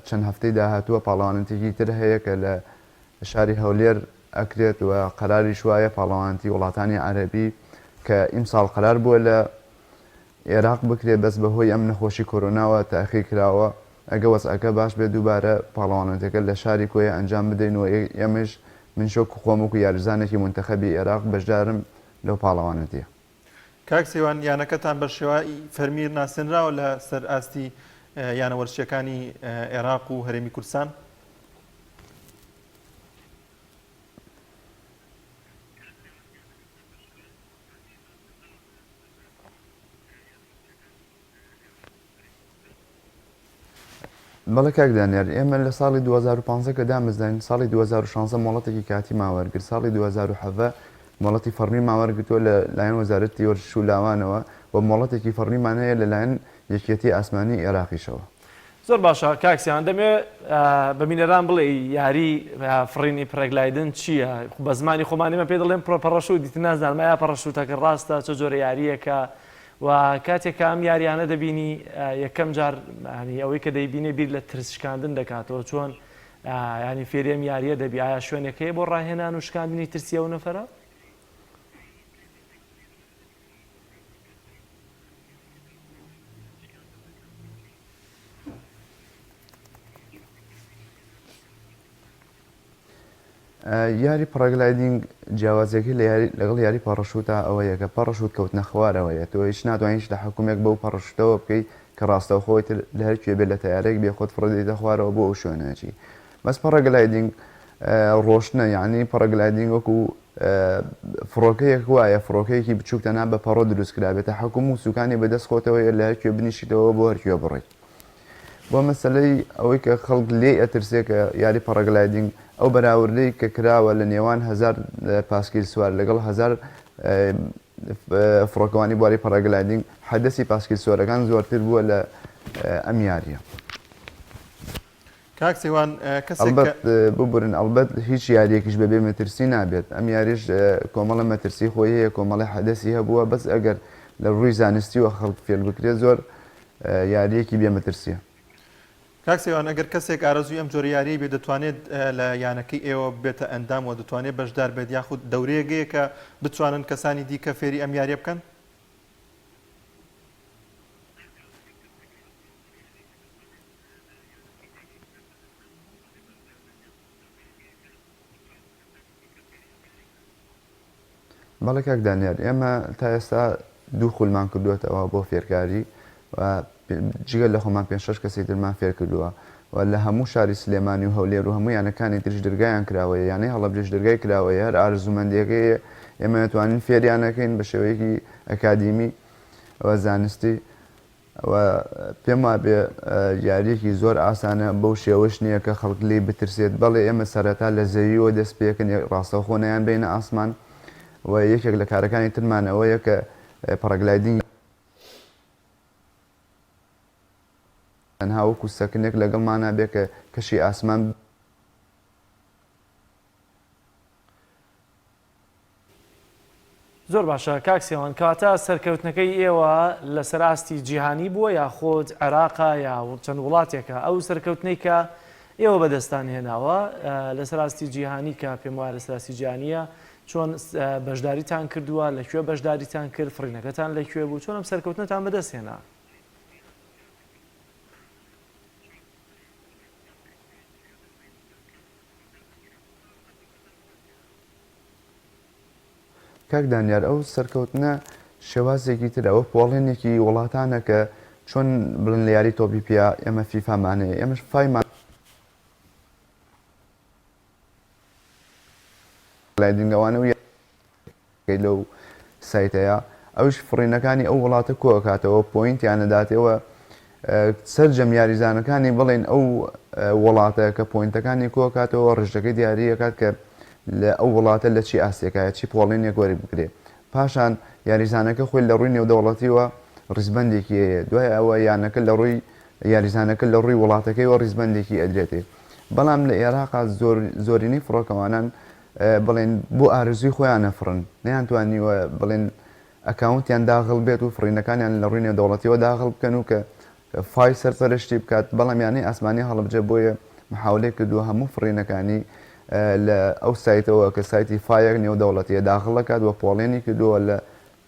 چەند هەفتەی داهاتووە پاڵەوانێتێکی تر هەیە کە لە شاری هەولێر ئەکرێت و قەراری شوایە پاڵەوانێتی وڵاتانی عەرەبی کە ئیمساڵ قەرار بووە لە عێراق بکرێت بەس بەهۆی ئەم نەخۆشی کۆرۆناوە تاخیر کراوە. ئەگە وەسعەکە باش بێت دووبارە پاڵەوانێتەکە لە شاری کۆیە ئەنجام بدەینەوە. ئێمەش من شۆک خۆم وەکو یاریزانێکی منتەخەبی عێراق بەشدارم لەو پاڵەوانێتیە. کاک سێوان، یانەکەتان بە شێوەی فەرمیر ناسێنراوە لە سەر ئاستی یانە وەرزشیەکانی عێراق و هەرێمی کوردستان؟ بەڵێ کاک دانیار، ئێمە لە ساڵی 2015 کە دامەزداین، ساڵی 2016 مۆڵەتێکی کاتی ماوەرگرت، ساڵی 2017 مۆڵەتی فەرمی ماوەرگرتووە لە لایەن وەزارەتی وەرزش و لاوانەوە و مۆڵەتێکی فەرمیمان هەیە لە لایەن یەکێتی ئاسمانی عێراقیشەوە. زۆر باشە کاکسیان، دەمێ بە مینەران بڵێ یاری فڕینی پرەگلایدن چییە؟ بە زمانی خۆمانیمە پێ دەڵێن پەڕەشوت دیت نازانمە یا پەڕەشوتەکە ڕاستە چه جۆرە یاریەکە و کاتێکە ئەم یاریانە دەبینی یەکەم جار ئەوەی کە دەیبینێ بیر لە ترسشکاندن دەکاتەوە، چۆن ینی فێریم یاریە دەبی ئایا شوێنەکەی بۆ ڕاهێنان و شکاندنی ترسیە و نەفەرە؟ یاری پەڕەگلایدینگ جیاوازیەکەی لەگەڵ یاری پەڕەشوتە ئەوەیە کە پەڕەشوت کەوتنە خوارەوەیە، تۆ هیچ ناتوانیت لە حکومێک بەو پەڕەشتەوە بکەیت کە ڕاستەو خۆیت لە هەرکوێ بێت لە تەیارێک بێ خۆت فڕدەیتە خوارەوە بۆ ئەو شوێنەچی. بەس پەڕەگلایدینگ ڕۆشنە، یعنی پەڕەگلایدینگ وەکو فڕۆکەیەک وایە، فڕۆکەیەکی بچووک تەنها بە پەڕۆ دروست کرابێتە حکوم و سوکانی بەدەست خۆتەوەی لە هەرکوێ بنیشیتەوە بۆ هەرکوێ بڕێیت. بۆ مەسەلەی ئەوەی کە خەڵک لێ ئەترسێ کە یاری پەڕەگلایدینگ ئەو بەراوردەی کە کراوە لە نێوان 1000 پاسکیل سوار لەگەڵ 1000 فڕۆکەوانی بواری پەڕەگلایدینگ حەدەسی پاسکیل سوارەکان زۆرتر بووە لە ئەم یاریە. کاک سێوان، ئەلبەت ببورن، ئەلبەت هیچ یاریەکیش بەبێ مەترسی نابێت. ئەم یاریش کۆمەڵە مەترسی خۆی هەیە، کۆمەڵی حەدەسی هەبووە، بەس ئەگەر لە ڕووی زانستیوە خەڵک فێر بکرێت زۆر یاریەکی بێمەترسیە. کاک سێوان، ئەگەر کەسێک ئارەزوی ئەم جۆرە یاریی بێ دەتوانێت لە یانەکەی ئێوە بێتە ئەندام و دەتوانێت بەشدار بێت یاخود دەورەیەگەیە کە بتوانن کەسانی دیکە فێری ئەم یاریە بکەن؟ بەڵێ کاک دانیار، ئێمە تا ئێستا 2 خولمان کردوێتەوە بۆ فێرکاری و جگەل لە خۆمان 5-6 کەسی ترمان فێر کردووە و لە هەموو شاری سلێمانی و هەولێر و هەموو یانەکانی تریش دەرگایان کراوەیە، یانەی هەڵەبجەش دەرگای کراوەیە. هەر ئارزومەندیەکەی ئێمە دەتوانین فێریانەکەین بە شێوەیەکی ئەکادیمی و زانستی و پێم وابێ یاریەکی زۆر ئاسانە بەو شێوەش نییە کە خەڵک لێی بترسێت. بەڵێ ئێمە سەرەتا لە زەویەوە دەست پێکەن ڕاستەوخۆ نەیان بینە ئاسمان و یەکێک لە کارەکانی ترمانەوەیە کە پەڕەگلایدینگ تەنها وەکو سەکنێک لەگەڵمانە بێ کە کەشی ئاسمان زۆر باشە کاکسیەوان کاتە سەرکەوتنەکەی ئێوە لە سەراستی جیهانی بووە یا خۆت عێراقا یا چەند وڵاتێکە ئەو سەرکەوتنەی کە ئێوە بەدەستان هێناوە لە سەراستی جیهانی کە پێم وایە لە سەراستی جیهانیە چۆن بەشداریتان کردووە لەکوێ بەشداریتان کرد فڕینەکەتان لەکوێ بوو چۆن ئەم سەرکەوتنەتان بەدەست هێنا؟ کاک دانیار ئەو سەرکەوتنە شێوازێکی تر ئەوە پۆڵێنێکی وڵاتانە کە چۆن بڵن لە یاری تۆپیپیا ئێمە فیفامانەیە ئێمەش فایمان لایدنگەوانە و لەو سایتەیە ئەوش فڕینەکانی ئەو وڵاتە کۆکاتەوە پۆینتیان نەداتەوە سەرجەم یاریزانەکانی بڵێن ئەو وڵاتە کە پۆینتەکانی کۆکاتەوە ڕژەکەی دیاریەکات کە لە ئەو وڵاتە لە چی ئاسیەکایە چی پۆڵێنێک وەری بگرێ پاشان یاریزانەکە خۆی لە ڕووی نێودەوڵەتیوە ڕیزبەندێکی هەیە دوای ئەوە یانەکە لە ڕووی یاریزانەکە لە ڕووی وڵاتەکەیەوە ڕیزبەندێکی ئەدرێتێ بەڵام لە عێراقا زۆرینەی فڕۆکەوانان بڵێن بۆ ئارزوی خۆیان نەفڕن نەیانتوانیوە بڵێن ئەکاونتیان داغڵ بێت و فڕینەکانیان لە ڕووی نێودەوڵەتیەوە داغڵ بکەن و کە فای سەرپەرشتی بکات بەڵام یانەی ئاسمانی هەڵبجە بۆیە محاولەی کردووە هەموو فڕینەکانی لە ئەو سایتەوە کە سایتی فایەک نێودەوڵەتیە داخڵەکات وە پۆڵێنی کردووە لە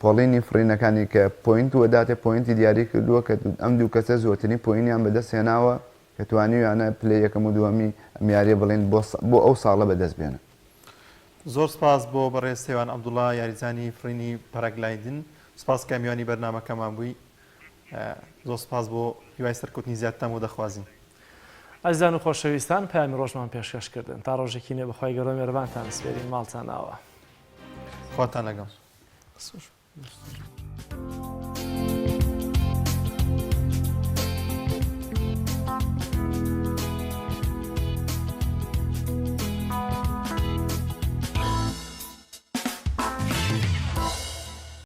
پۆڵینی فرینەکانی کە پوینت وەداتێ پوینتی دیاری کردووە کە ئەم دوو کەسە زۆرترین پوینیان بەدەست هێناوە کە توانیویانە پلەی یەکەم و دووەمی ئەمیارێ بڵێن بۆ ئەو ساڵە بەدەست بێنە. زۆر سپاس بۆ بەڕێز سێوان عەبدوڵڵا یاریزانی فرینی پەراگلایدن سپاس کە میوانی بەرنامەکەمان بووی زۆر سپاس بۆ هیوای سەرکەوتنی زیاترتان بۆ دەخوازیین. ئازیزان و خۆشەویستان پامی ڕۆژمان پێشکەشکردن تا ڕۆژێکی نوێ بەخوای گەورە مێرەبانتان سپێرین ماڵتان ناوە خواتان لەگەڵ.